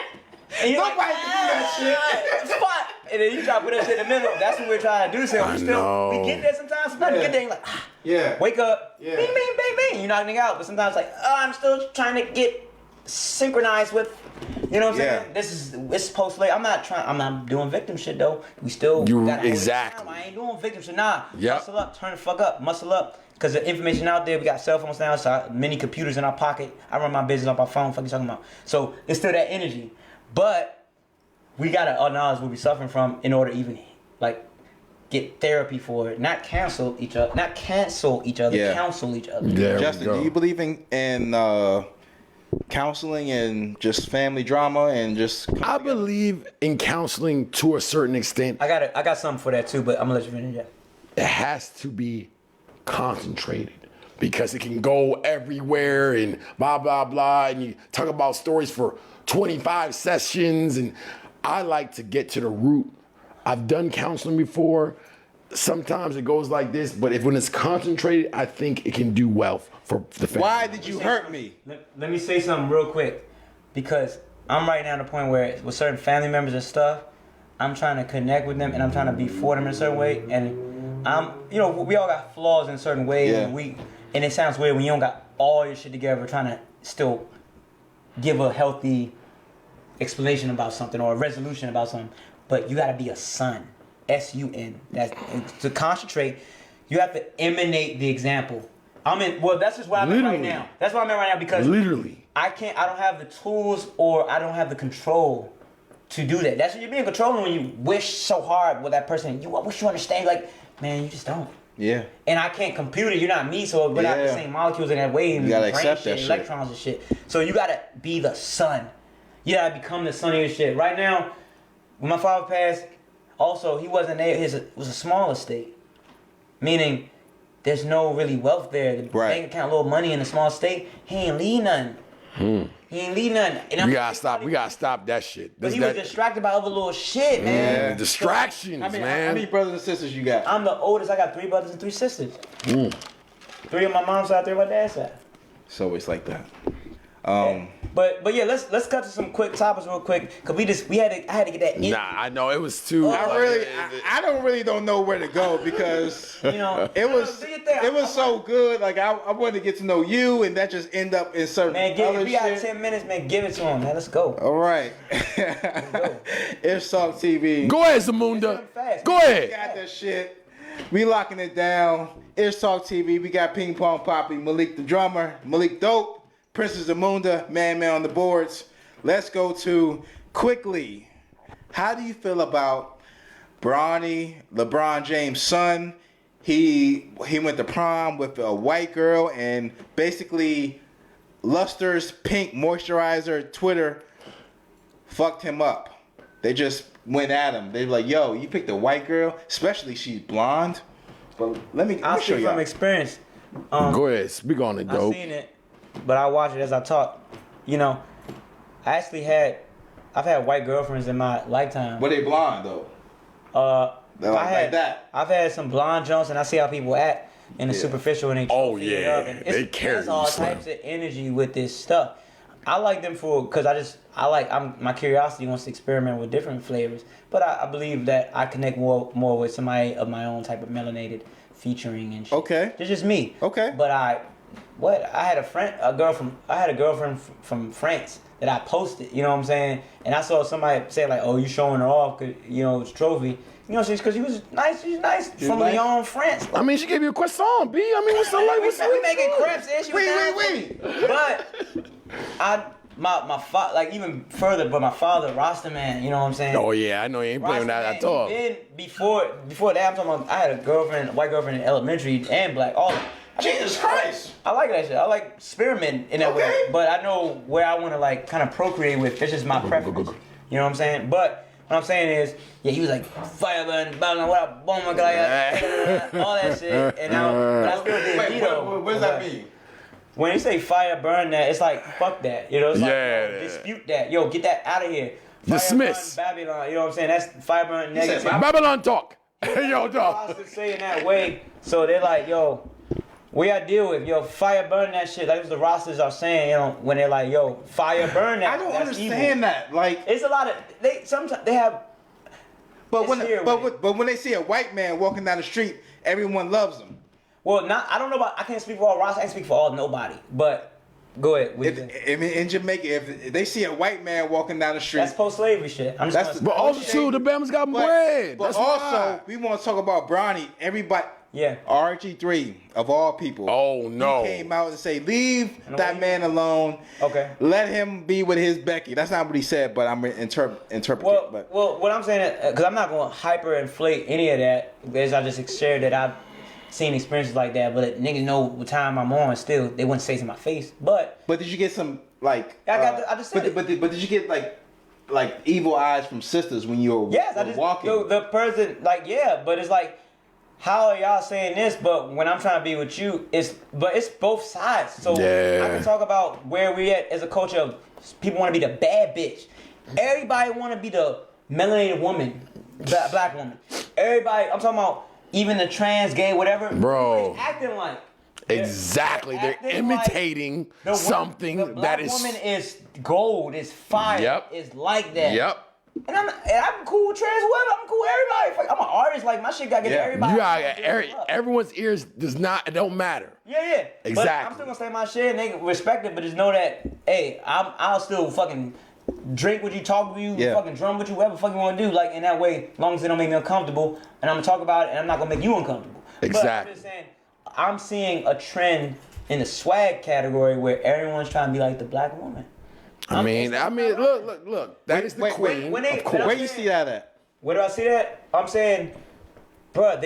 And you Nobody can do that shit. Spot! And then you try to put that shit in the middle. That's what we're trying to do. So we get there sometimes. Sometimes we get there and like, wake up, bing, bing, bing, bing. You knock nigga out. But sometimes like, I'm still trying to get synchronized with, you know what I'm saying? It's post-slavery. I'm not doing victim shit though. We still exactly. I ain't doing victim shit. Nah. Yep. Muscle up, turn the fuck up, muscle up. Because the information out there, we got cell phones now, so many computers in our pocket. I run my business off my phone. Fuck you talking about? So it's still that energy, but we gotta acknowledge what we're suffering from in order to even like get therapy for it, not cancel each other, counsel each other. There Justin, do you believe in counseling and just family drama and just? I believe in counseling to a certain extent. I got something for that too, but I'm gonna let you finish. Yeah. It has to be concentrated because it can go everywhere and blah blah blah, and you talk about stories for 25 sessions. And I like to get to the root. I've done counseling before. Sometimes it goes like this, but when it's concentrated, I think it can do well for the family. Why did you hurt me? Let me say something real quick, because I'm right now at the point where with certain family members and stuff, I'm trying to connect with them and I'm trying to be for them in a certain way. And we all got flaws in certain ways. Yeah. And it sounds weird when you don't got all your shit together, trying to still give a healthy explanation about something or a resolution about something. But you gotta be a son. S-U-N. That's to concentrate. You have to emanate the example. That's just what I'm in right now. That's what I'm in right now because literally I don't have the tools or I don't have the control to do that. That's when you're being controlling when you wish so hard with that person. I wish you understand. Like, man, you just don't. Yeah. And I can't compute it. You're not me, so we're not the same molecules in that way. And you gotta brain accept shit, that electrons and shit. So you gotta be the son. You gotta become the son of your shit. Right now, when my father passed, also he wasn't there. It was a small estate, meaning there's no really wealth there. The bank account, little money in a small estate. He ain't leave nothing. He ain't leave nothing. And we gotta stop that shit. But he was distracted by other little shit, man. Yeah, distractions, man. How many brothers and sisters you got? I'm the oldest. I got 3 brothers and 3 sisters. 3 on my mom's side, 3 on my dad's side. So it's like that. But yeah, let's cut to some quick topics real quick, cause I had to get that in. Nah, I know it was too. I don't know where to go because it was so good. Like I wanted to get to know you, and that just end up in certain. Man, if we got 10 minutes, man, give it to him, man. Let's go. All right. Ishtalk TV. Go ahead, Zamunda. Go ahead. We got that shit. We locking it down. Ishtalk TV. We got Ping Pong Poppy, Malik the drummer, Malik Dope. Princess Zamunda, man on the boards. Let's go to quickly. How do you feel about Bronny, LeBron James' son? He went to prom with a white girl, and basically Luster's pink moisturizer Twitter fucked him up. They just went at him. They were like, "Yo, you picked a white girl, especially she's blonde." But let me show you from experience. Go ahead, speak on it, Dope. I seen it. But I watch it as I talk. I actually I've had white girlfriends in my lifetime. Were they blonde though? They're like that. I've had some blonde jumps, and I see how people act in the superficial, and they they carry there's all types of energy with this stuff. I like them because my curiosity wants to experiment with different flavors. But I believe that I connect more with somebody of my own type of melanated featuring and shit. Okay. It's just me. Okay. But I had a girlfriend from France that I posted, you know what I'm saying? And I saw somebody say like, "Oh, you showing her off cause it's trophy." Because she was nice. She's nice from Lyon, France. I mean, she gave you a croissant, B. I mean, what's the like? We making crepes and she was But my father, like even further, but my father, Rasta man, you know what I'm saying? Oh yeah, I know you ain't playing that at all. Then before that, I'm talking about I had a white girlfriend in elementary and black, all. Jesus Christ! I like that shit. I like experimenting in that way, but I know where I want to like kind of procreate with. It's just my preference. You know what I'm saying? But what I'm saying is, yeah, he was like fireburn, what up, boom, all that shit, and but I still did veto. What does that mean? When you say fire burn that, it's like fuck that. It's like dispute that. Yo, get that out of here. Fire Dismiss. Burn Babylon. You know what I'm saying? That's fire burn negative. Babylon talk. Yo, dog. To say in that way, so they're like, yo. We gotta deal with, fire burn that shit. Like what the rosters are saying, when they're like, fire burn that. I don't understand that. Like, it's a lot of sometimes they have. But when they see a white man walking down the street, everyone loves him. Well, I don't know about. I can't speak for all rosters. I can't speak for all nobody. But go ahead. In Jamaica, if they see a white man walking down the street, that's post-slavery shit. But also too, the Bama's got bread. But that's also, we want to talk about Bronny. Everybody. Yeah. RG3 of all people. Oh no. He came out and say, "Leave that man alone. Okay. Let him be with his Becky." That's not what he said, but I'm interpreting it. But Well, what I'm saying, because I'm not going to hyperinflate any of that, because I just shared that I've seen experiences like that. But niggas know what time I'm on. Still, they wouldn't say it to my face. But did you get some like? I just said but did you get like evil eyes from sisters when you were walking? The person but it's like, how are y'all saying this? But when I'm trying to be with you, it's both sides. So I can talk about where we at as a culture of people want to be the bad bitch. Everybody want to be the melanated woman, black woman. Everybody, I'm talking about even the trans, gay, whatever. Bro, acting like. Exactly, they're imitating like something the black that is. Woman is gold, is fire, Yep. is like that. Yep. And I'm cool with trans women. I'm cool with everybody. I'm an artist. Like, my shit got to get to everybody. You got everyone's ears don't matter. Yeah. Exactly. But I'm still gonna say my shit and they respect it. But just know that, hey, I'll still fucking drink with you, talk with you, fucking drum with you, whatever the fuck you want to do. Like, in that way, as long as it don't make me uncomfortable, and I'm gonna talk about it, and I'm not gonna make you uncomfortable. Exactly. But I'm just saying, I'm seeing a trend in the swag category where everyone's trying to be like the black woman. I mean, look. That is the queen. Of course. Where you see that at? Where do I see that? I'm saying, bro,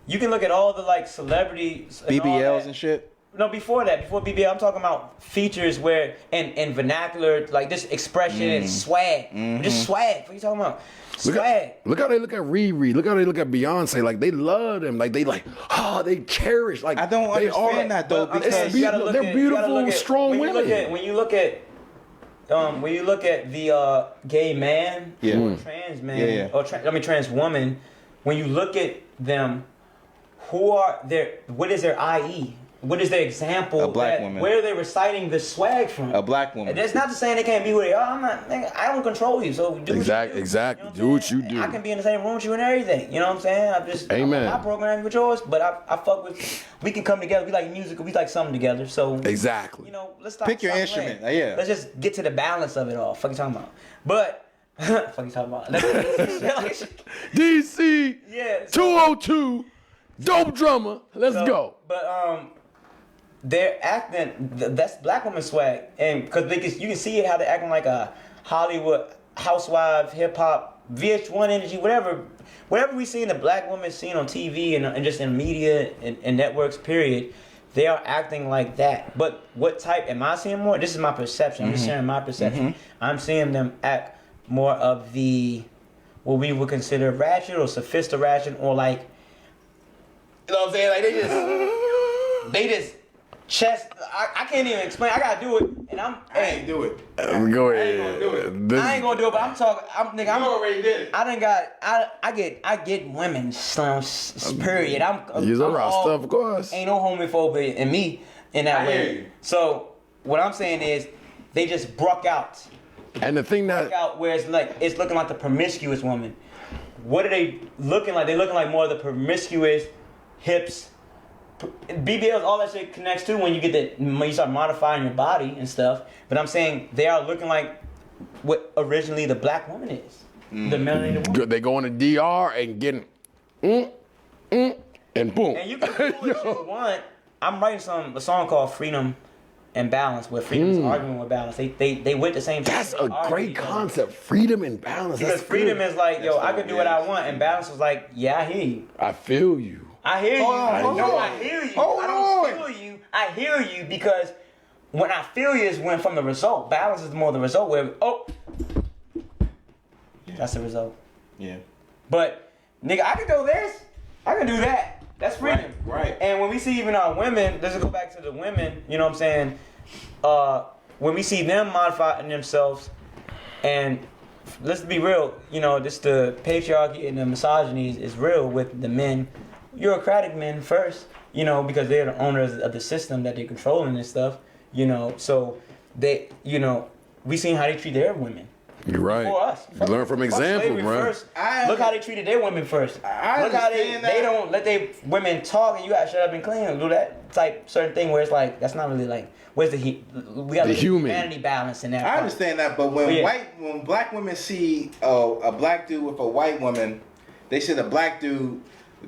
you can look at all the like celebrities, BBLs and shit. No, before BBL, I'm talking about features where and vernacular, like this expression and swag, just swag. What are you talking about? Swag. Look how they look at Riri. Look how they look at Beyonce. Like, they love them. Like, they cherish. Like, I don't understand that though. Because they're beautiful, strong women. When you look at the gay man or trans man or trans woman, when you look at them, what is their IE? What is their example? A black woman. Where are they reciting the swag from? A black woman. And that's not to say they can't be who they are. I don't control you, so do exactly. Do what you do. I can be in the same room with you and everything. You know what I'm saying? Amen. I'm programming with yours, but I fuck with. We can come together. We like music. We like something together. So exactly. You know, let's stop. Pick your instrument. Yeah. Let's just get to the balance of it all. Fuck you talking about. But fuck you talking about. DC. Yeah. 202. Dope drummer. Let's go. But they're acting. That's black woman swag, and because you can see it how they're acting like a Hollywood housewife, hip hop, VH1 energy, whatever we see in the black woman scene on TV and just in media and networks. Period. They are acting like that. But what type am I seeing more? This is my perception. I'm just sharing my perception. I'm seeing them act more of what we would consider ratchet or sophisticated ratchet, or like, you know what I'm saying? Like they just chest. I can't even explain. I gotta do it, and I ain't do it. Go ahead. I ain't gonna do it, but I'm talking. You already did it. I get women slums. Period. You're a roster, of course. Ain't no homophobia in me in that way. So what I'm saying is, they just broke out. And the thing that where it's looking like the promiscuous woman. What are they looking like? They're looking like more of the promiscuous hips. BBLs, all that shit connects to when you start modifying your body and stuff. But I'm saying they are looking like what originally the black woman is. The melanated woman. They go in the DR and getting and boom. And you can do what you want. I'm writing a song called Freedom and Balance, where freedom is arguing with balance. They went the same. That's a great concept. Freedom and balance. Because freedom is like, yo, I can do what I want, and balance was like, yeah, I hear you. I feel you. I hear you. I hear you. I don't feel you. I hear you, because when I feel you is when from the result. Balance is more the result. Where that's the result. Yeah. But nigga, I can do this. I can do that. That's freedom. Right. And when we see even our women, let's go back to the women. You know what I'm saying? When we see them modifying themselves, and let's be real, you know, this the patriarchy and the misogyny is real with the men. Bureaucratic men first, you know, because they're the owners of the system that they're controlling and stuff, you know. So they, you know, we seen how they treat their women. You're right. Before us. You learn from example, right? First. Look how they treated their women first. Look how they don't let their women talk, and you gotta shut up and clean and do that type certain thing where it's like, that's not really like, where's we got the humanity balance in that. I understand that, but when black women see a black dude with a white woman, they see the black dude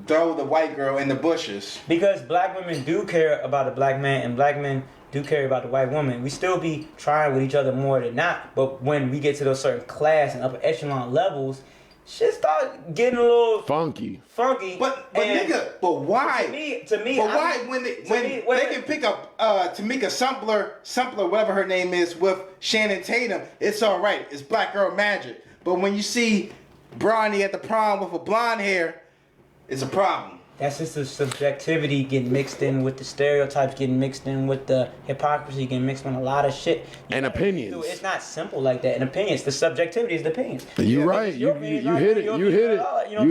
throw the white girl in the bushes. Because black women do care about the black man, and black men do care about the white woman. We still be trying with each other more than not. But when we get to those certain class and upper echelon levels, shit start getting a little funky. But nigga, but why? To me, but why when they can pick up Tamika Simpler, whatever her name is, with Shannon Tatum, it's all right. It's black girl magic. But when you see Bronny at the prom with a blonde hair, it's a problem. That's just the subjectivity getting mixed in with the stereotypes, getting mixed in with the hypocrisy, getting mixed in a lot of shit. And opinions. It's not simple like that. And opinions, the subjectivity is the opinions. You're right. You hit it. You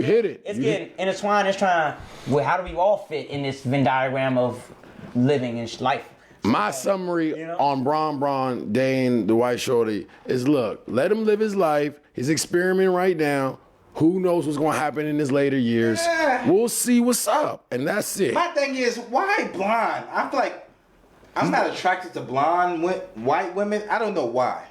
hit it. It's getting intertwined. It's trying. Well, how do we all fit in this Venn diagram of living and life? My summary on Bron Dane, the white shorty, is look, let him live his life. He's experimenting right now. Who knows what's going to happen in his later years? Yeah. We'll see what's up, and that's it. My thing is, why blonde? I feel like I'm not attracted to blonde white women. I don't know why.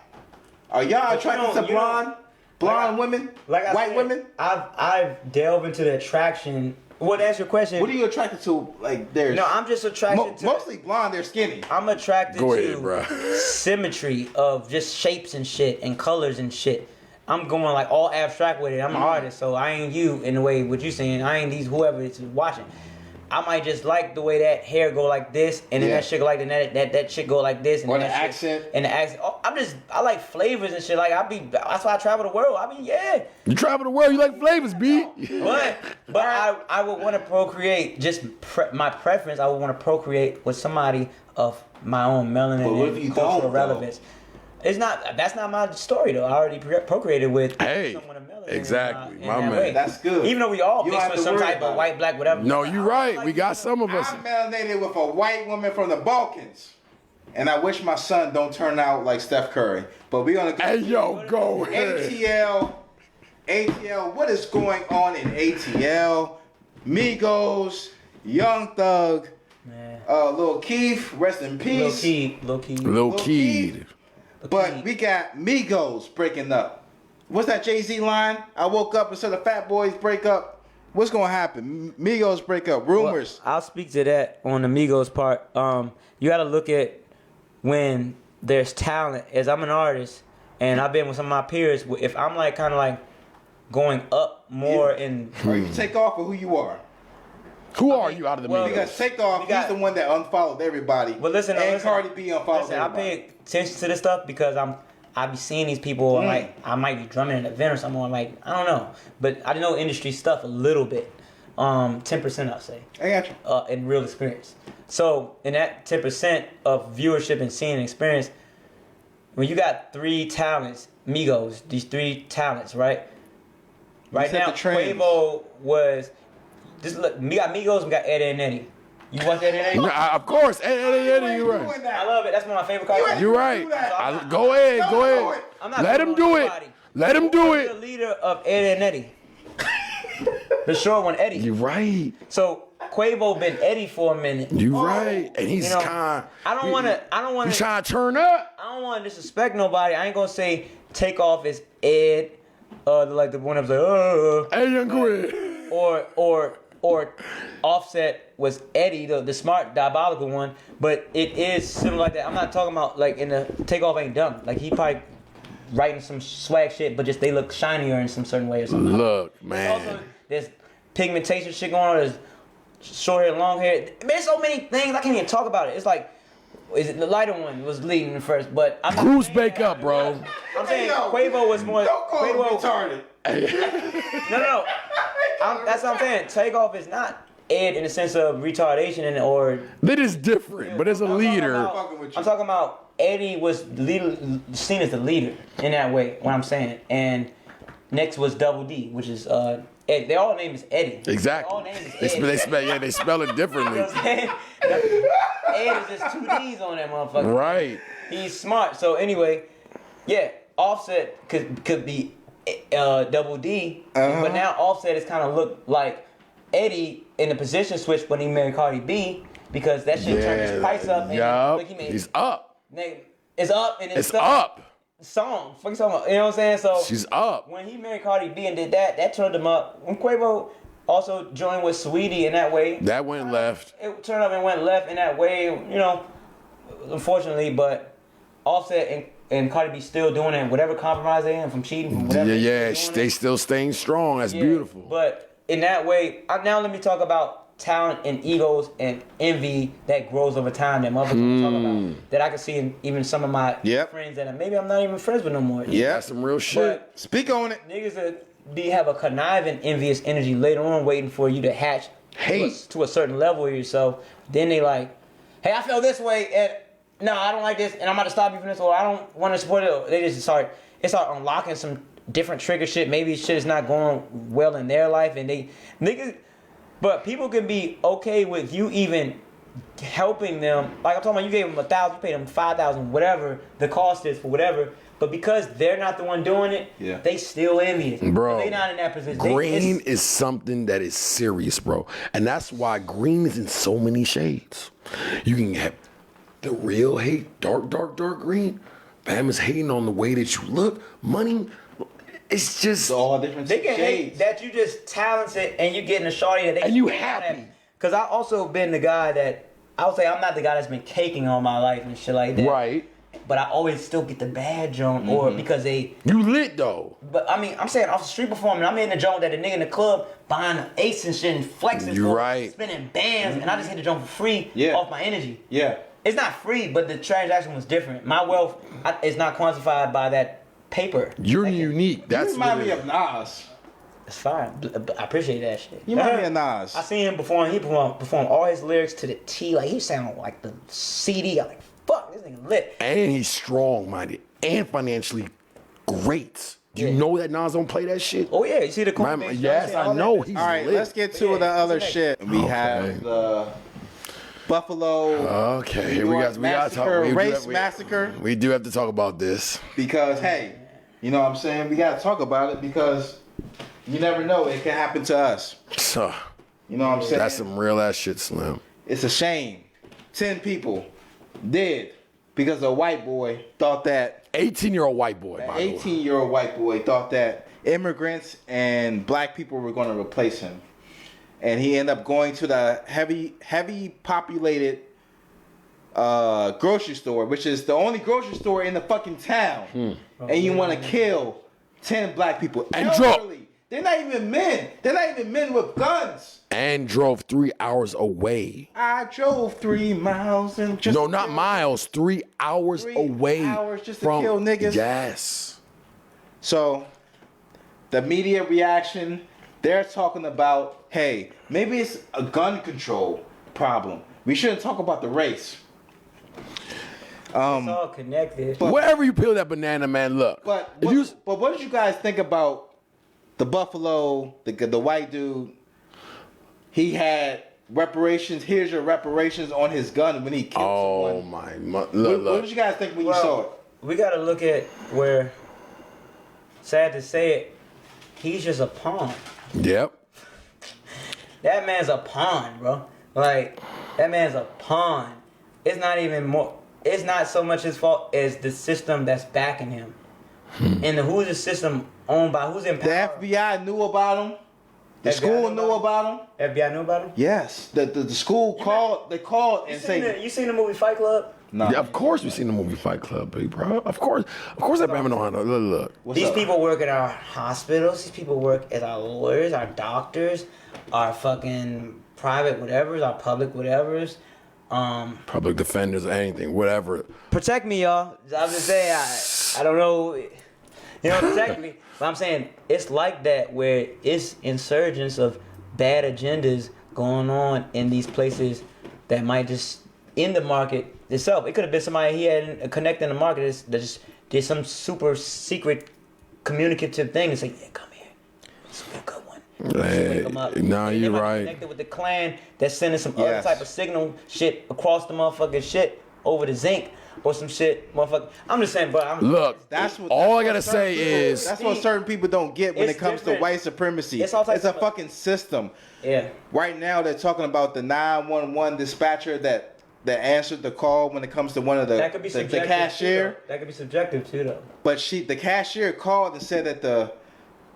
Are y'all attracted to blonde women? Like white women? I've delved into the attraction. Well, to answer your question, what are you attracted to? Like, there's I'm just attracted to mostly blonde. They're skinny. I'm attracted to symmetry of just shapes and shit and colors and shit. I'm going like all abstract with it. I'm an artist, so I ain't you in the way what you saying. I ain't these whoever is watching. I might just like the way that hair go like this, and then that shit go like that shit go like this, and or the accent. And the accent. Oh, I like flavors and shit. Like that's why I travel the world. You travel the world. You like flavors, B. But I would want to procreate. Just my preference. I would want to procreate with somebody of my own melanin and cultural relevance. It's not. That's not my story though. I already procreated with someone of melanin. Exactly, my man. Way. That's good. Even though we all mixed with some type of white, black, whatever. No, you're right. We got some of us. I'm melanated with a white woman from the Balkans, and I wish my son don't turn out like Steph Curry. But we gonna go ahead. ATL. What is going on in ATL? Migos, Young Thug, Lil Keith, rest in peace. Lil Keith. But we got Migos breaking up. What's that Jay-Z line? I woke up and saw the Fat Boys break up. What's gonna happen? Migos break up. Rumors. Well, I'll speak to that on the Migos part. You got to look at when there's talent. As I'm an artist, and I've been with some of my peers. If I'm like kind of like going up more in, or you take off for who you are. Who are you out of the Migos? Because Takeoff, he's the one that unfollowed everybody. Well, listen, Cardi B unfollowed everybody. I pay attention to this stuff because I be seeing these people. Like I might be drumming at an event or something. I'm like, I don't know, but I know industry stuff a little bit. 10% I'll say. I got you. In real experience. So in that 10% of viewership and seeing and experience, when you got three talents, Migos, these three talents, right? Right now, Quavo was. Just look, we got Migos, we got Eddie and Eddie. You watch Eddie and Eddie? Of course, Eddie, you're right. I love it. That's one of my favorite cartoons. You're right. Go ahead. I'm not Let him do it. Let him do it. The leader of Eddie and Eddie. The short one, Eddie. You're right. So Quavo been Eddie for a minute. You're right. And he's kind. I don't want to. You trying to turn up? I don't want to disrespect nobody. I ain't gonna say Takeoff is Ed, like the one that was like, Hey, young Quid. Or Offset was Eddie, the smart, diabolical one, but it is similar like that. I'm not talking about like in the Takeoff ain't dumb. Like he probably writing some swag shit, but just they look shinier in some certain way or something. Look, man. There's pigmentation shit going on. There's short hair, long hair. There's so many things I can't even talk about it. It's like, is it the lighter one was leading first? But I'm Bruce bake up, bro. I'm saying Quavo was more. Don't call him retarded. No. That's what I'm saying. Takeoff is not Ed in the sense of retardation or. That is different, but as a leader. I'm talking about Eddie was seen as the leader in that way. What I'm saying, and next was Double D, which is Ed. Their all name is Eddie. Exactly. Their all name is Ed. They spell it differently. You know what Ed is just two D's on that motherfucker. Right. He's smart. So anyway, yeah, Offset could be Double D, but now Offset is kind of look like Eddie in the position switch when he married Cardi B because that shit turned his price up. And he's up. It's up and it's up. Song, fucking song, you know what I'm saying? So she's up. When he married Cardi B and did that turned him up. When Quavo also joined with Sweetie in that way. That went left. It turned up and went left in that way, you know, unfortunately, but Offset and Cardi B still doing it. Whatever compromise they in from cheating, from whatever. Yeah, they still staying strong. That's beautiful. But in that way, now let me talk about talent and egos and envy that grows over time that motherfuckers talk about. That I can see in even some of my friends that maybe I'm not even friends with no more. Yeah, that's some real shit. But speak on it. Niggas that have a conniving, envious energy later on waiting for you to hatch hate to a certain level of yourself. Then they like, hey, I feel this way, and no, I don't like this, and I'm about to stop you from this, or I don't want to support it. They just start unlocking some different trigger shit. Maybe shit is not going well in their life, and niggas. But people can be okay with you even helping them. Like I'm talking about, you gave them $1,000, you paid them $5,000, whatever the cost is for whatever. But because they're not the one doing it, they still envious. Bro, they not in that position. Green is something that is serious, bro. And that's why green is in so many shades. You can have the real hate, dark green. Bam is hating on the way that you look. Money, it's just all different they can shades. hate that you just talented and you getting a shorty that they and you happy. Because I also been the guy that, I would say I'm not the guy that's been caking all my life and shit like that. Right. But I always still get the bad joint, or because they... You lit, though. But, I mean, I'm saying off the street performing, I'm in the joint that the nigga in the club buying the ace and shit and flexing. You right. Spending bands, and I just hit the joint for free off my energy. Yeah. It's not free, but the transaction was different. My wealth is not quantified by that paper. You're unique. That's you remind me of Nas. It's fine. I appreciate that shit. You remind me of Nas. I seen him perform. He performed all his lyrics to the T. Like, he sounded like the CD. I'm like, fuck, this nigga lit. And he's strong-minded and financially great. Do you know that Nas don't play that shit? Oh, yeah. You see the combination? Yes, I know. He's all right, lit. let's get to the other shit. We have the Buffalo. Okay, here we got to talk. Race massacre. We do have to talk about this. Because, hey, you know what I'm saying? We got to talk about it because you never know. It can happen to us. So, you know what I'm saying? That's some real ass shit, Slim. It's a shame. 10 people dead because a white boy thought that 18-year-old white boy. 18-year-old white boy thought that immigrants and black people were going to replace him, and he ended up going to the heavy populated grocery store, which is the only grocery store in the fucking town, and you want to kill 10 black people and elderly. They're not even men. They're not even men with guns. And drove 3 hours away. I drove 3 miles and just no, not miles. 3 hours away. 3 hours just to kill niggas. Yes. So the media reaction, they're talking about, hey, maybe it's a gun control problem. We shouldn't talk about the race. It's all connected. Wherever you peel that banana, man, look. But what did you guys think about the Buffalo, the white dude? He had reparations. Here's your reparations on his gun when he killed someone. Look. What did you guys think when you saw it? We got to look at where, sad to say it, he's just a pawn. Yep. That man's a pawn, bro. Like, that man's a pawn. It's not even more. It's not so much his fault as the system that's backing him. And who's the system owned by? Who's in power? The FBI knew about him. The FBI school knew about him. FBI knew about him? Yes. The school called. They called and said, you seen the movie Fight Club? No. Yeah, of course we've seen the movie Fight Club, big bro. Of course that man know how to look. These people work at our hospitals. These people work as our lawyers, our doctors, our fucking private whatevers, our public whatevers. Public defenders or anything, whatever. Protect me, y'all. I'm just saying, I don't know. You know, protect me. But I'm saying it's like that where it's insurgents of bad agendas going on in these places that might just in the market itself. It could have been somebody he had a connect in the market that just did some super secret communicative thing and say, yeah, come here. This will be a good one. Hey, no, you're right. Connected with the clan that's sending some other type of signal shit across the motherfucking shit over the zinc or some shit, motherfucker. I'm just saying, bro. Look, all I gotta say is that's what certain people don't get when it comes to white supremacy. It's a fucking system. Yeah. Right now they're talking about the 911 dispatcher that answered the call when it comes to one of the cashier. That could be subjective too, though. But the cashier called and said that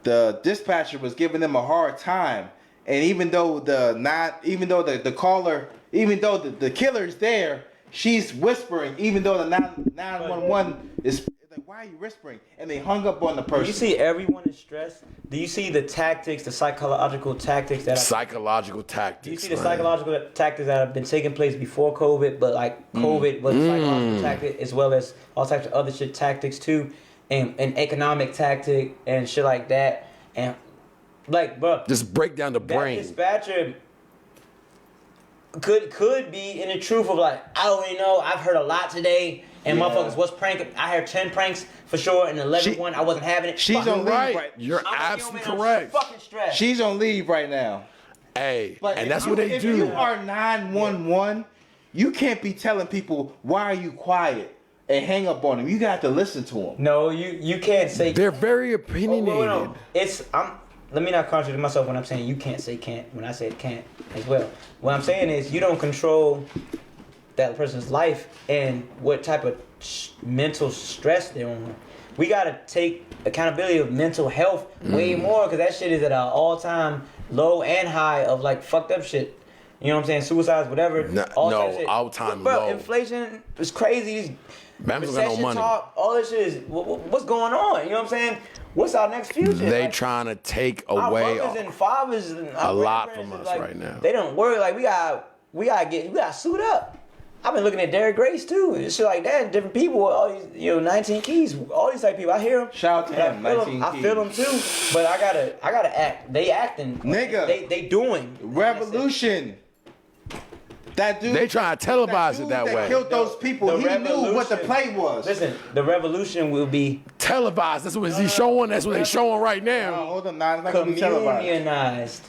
the dispatcher was giving them a hard time, and even though the caller, even though the killer's there, she's whispering. Even though the 911 is like, why are you whispering? And they hung up on the person. You see, everyone is stressed. Do you see the tactics, the psychological tactics that? Psychological tactics. Do you see the psychological tactics that have been taking place before COVID, but like COVID was psychological tactic as well as all types of other shit tactics too, and economic tactic and shit like that, and like, bro, just break down the brain. That dispatcher could be in the truth of like, I don't really know. I've heard a lot today, and motherfuckers was pranking. I heard 10 pranks for sure, and 11 one I wasn't having it. She's on leave right. You're absolutely correct. Fucking stressed. She's on leave right now. Hey, but and that's what they do. If you are 911, you can't be telling people why are you quiet and hang up on them. You got to listen to them. No, you can't say. They're very opinionated. Let me not contradict myself when I'm saying you can't say can't when I said can't as well. What I'm saying is you don't control that person's life and what type of mental stress they're on. We gotta take accountability of mental health way more, because that shit is at an all-time low and high of like fucked up shit. You know what I'm saying? Suicides, whatever. All-time low. Inflation is crazy. Bama's got no money. Talk, all this shit is what's going on? You know what I'm saying? What's our next future? They like, trying to take away our mothers and fathers and a lot from us like, right now. They don't worry. Like we gotta suit up. I've been looking at Derek Grace too. And shit like that. Different people. All these, 19 Keys. All these type of people. I hear them. Shout out to him. 19 Keys. I feel them too. But I gotta act. They acting. Nigga. They doing. Revolution. That dude. They trying to televise it that way. Killed those people. He knew what the play was. Listen, the revolution will be televised. That's what he's showing. That's what they're showing right now. No, hold on, it's not gonna be televised.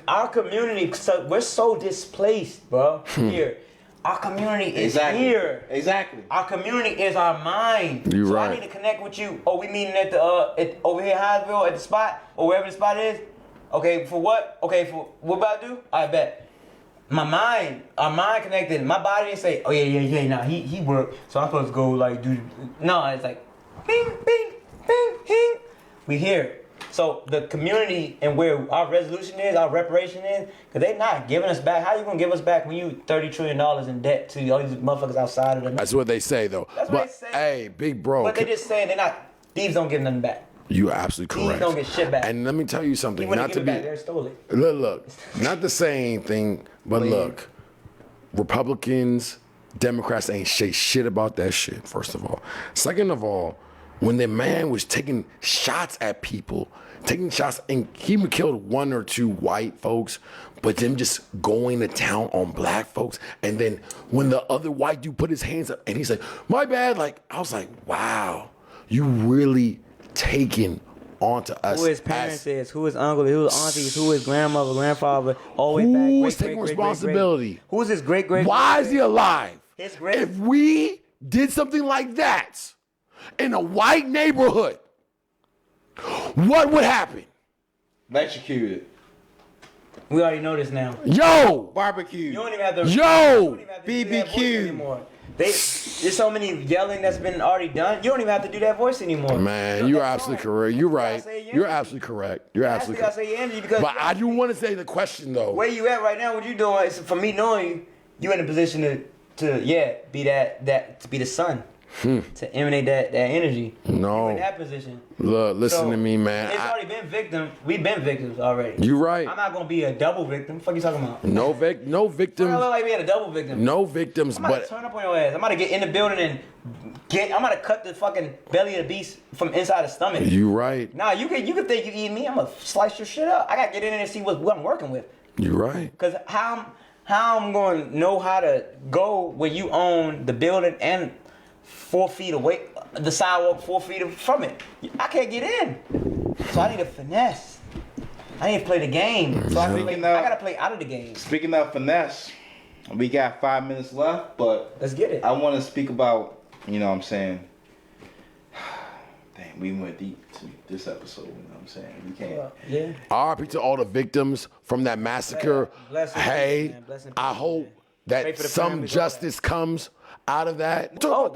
Our community, we're so displaced, bro. Here, our community is here. Exactly. Our community is our mind. You're right. I need to connect with you. Oh, we meeting at the over here in Hinesville at the spot or wherever the spot is. Okay, for what? Okay, for what about to do? I bet. Our mind connected. My body didn't say, oh yeah, nah, he worked, so I'm supposed to go like do. No, it's like, bing, bing, bing, bing. We here. So the community and where our resolution is, our reparation is, because they not giving us back. How you gonna give us back when you $30 trillion in debt to all these motherfuckers outside of them? That's what they say though. That's what they say. Hey, big bro. But they just saying thieves don't get nothing back. You are absolutely correct. Thieves don't get shit back. And let me tell you something. Not to be back, they stole it. Look, not to say anything, but look, Republicans, Democrats ain't say shit about that shit, first of all. Second of all, when the man was taking shots at people, and he killed one or two white folks, but them just going to town on black folks. And then when the other white dude put his hands up and he said, my bad, like, I was like, wow, you really taking onto us. Who his parents is, who his uncle, who his aunties, who his grandmother, grandfather, always back. Who is taking responsibility? Who's his great? Why is he alive? His great. If we did something like that in a white neighborhood, what would happen? Electrocuted. We already know this now. Yo! Barbecue. You don't even have to. Yo! BBQ. Anymore. There's so many yelling that's been already done. You don't even have to do that voice anymore. Man, you're absolutely correct. You're right. You're absolutely correct. You're absolutely correct. I say energy because. But I do want to say the question though. Where you at right now? What you doing? It's, for me knowing you in a position to be to be the sun. To emanate that energy. No. You in that position. Look, listen to me, man. It's already been victim. We've been victims already. You right. I'm not gonna be a double victim. Fuck you talking about? No victims. I look like being a double victim. No victims, I'm about to turn up on your ass. I'm about to get in the building and I'm about to cut the fucking belly of the beast from inside the stomach. You right. Nah, you can think you eat me. I'm gonna slice your shit up. I gotta get in there and see what I'm working with. You right. Cause how I'm going to know how to go when you own the building and 4 feet away, the sidewalk 4 feet from it. I can't get in. So I need to finesse. I need to play the game. So I gotta play out of the game. Speaking of finesse, we got 5 minutes left, but let's get it. I want to speak about, you know what I'm saying? Damn, we went deep to this episode, you know what I'm saying? We can't. Yeah. RIP to all the victims from that massacre. Hey, I hope that some justice comes out of that. Talk about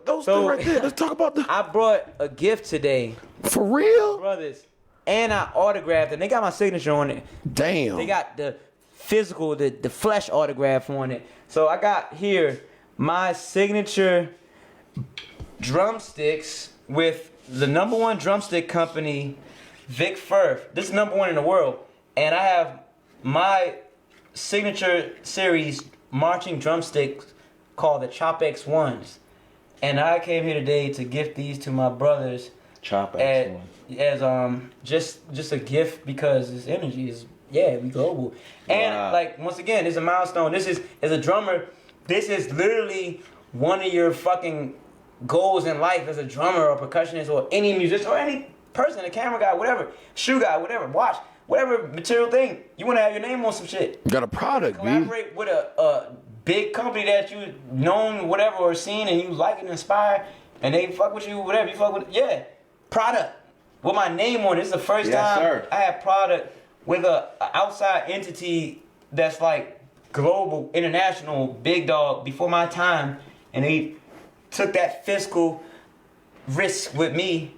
those things right there. Let's talk about them. I brought a gift today. For real? Brothers. and I autographed it. They got my signature on it. Damn. They got the physical, the flesh autograph on it. So I got here my signature drumsticks with the #1 drumstick company, Vic Firth. This is #1 in the world. And I have my signature series marching drumsticks called the Chop X1s. And I came here today to gift these to my brothers. Chop X1. As just a gift because this energy is we global. And like once again, it's a milestone. This is as a drummer, this is literally one of your fucking goals in life as a drummer or percussionist or any musician or any person, a camera guy, whatever, shoe guy, whatever, watch, whatever material thing. You want to have your name on some shit. You got a product, B. Collaborate with a big company that you known, whatever, or seen and you like and inspire, and they fuck with you, whatever you fuck with. Yeah, product with my name on it. This is the first time I have product with a outside entity that's like global, international, big dog before my time, and they took that fiscal risk with me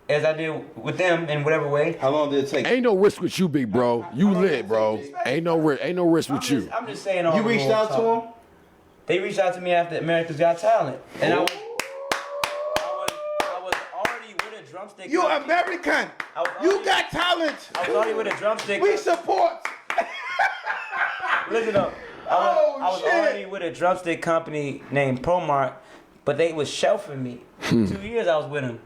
as I did with them in whatever way. How long did it take? Ain't no risk with you, big bro. You lit, bro. Ain't no risk with you. I'm just saying. You reached out to them? They reached out to me after America's Got Talent, and I was already with a drumstick. You American. You got talent. I was already with a drumstick. We support. Listen up. I was already with a drumstick company named ProMark, but they was shelving me. 2 years I was with them.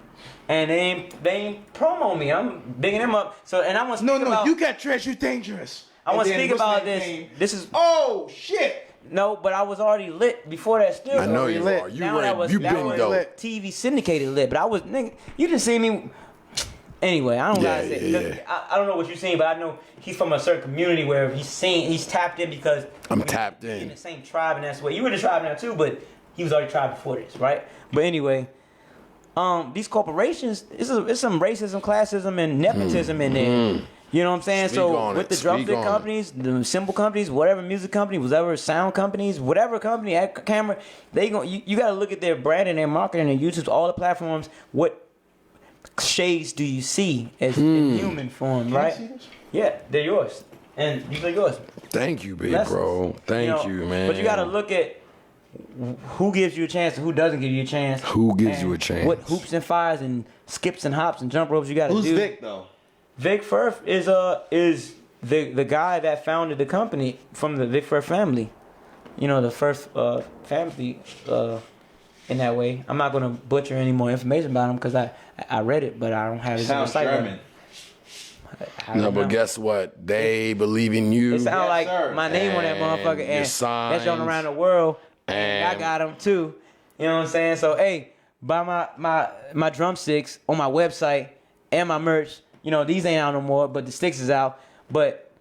And they ain't promo me. I'm bigging them up. So and I want to speak about. You got Treasure, you dangerous. I want to speak about this. This is. Oh shit. No, but I was already lit before that. Still, I know you are. You ready? You been dope. TV syndicated lit, but I was nigga. You didn't see me. Anyway, I don't gotta say. I don't know what you're saying, but I know he's from a certain community where he's tapped in because I'm tapped in the same tribe, and that's what you were in the tribe now too. But he was already tribe before this, right? But anyway. These corporations, it's some racism, classism, and nepotism in there. You know what I'm saying? So with the drumstick companies, the cymbal companies, whatever music company, whatever sound companies, whatever company, camera, you got to look at their brand and their marketing and YouTube, all the platforms. What shades do you see as in human form, right? Yeah, they're yours, and these are yours. Thank you, big bro. Thank you, man. But you got to look at who gives you a chance and who doesn't give you a chance. Who gives you a chance? What hoops and fires and skips and hops and jump ropes you got to do. Who's Vic though? Vic Firth is the guy that founded the company from the Vic Firth family. You know, the first family in that way. I'm not going to butcher any more information about him because I read it, but I don't have his site. German. No, but guess what? They believe in you. It sounds like my name on that motherfucker, and that's going around the world. And I got them too. You know what I'm saying? So hey, buy my drumsticks on my website and my merch. You know, these ain't out no more, but the sticks is out. But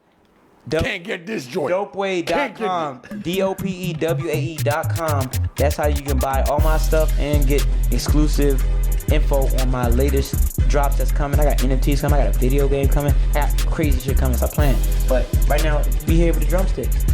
can't get this joint. Dopeway.com. DOPEWAE.com. That's how you can buy all my stuff and get exclusive info on my latest drops that's coming. I got NFTs coming. I got a video game coming. I got crazy shit coming. Stop playing. But right now, be here with the drumsticks.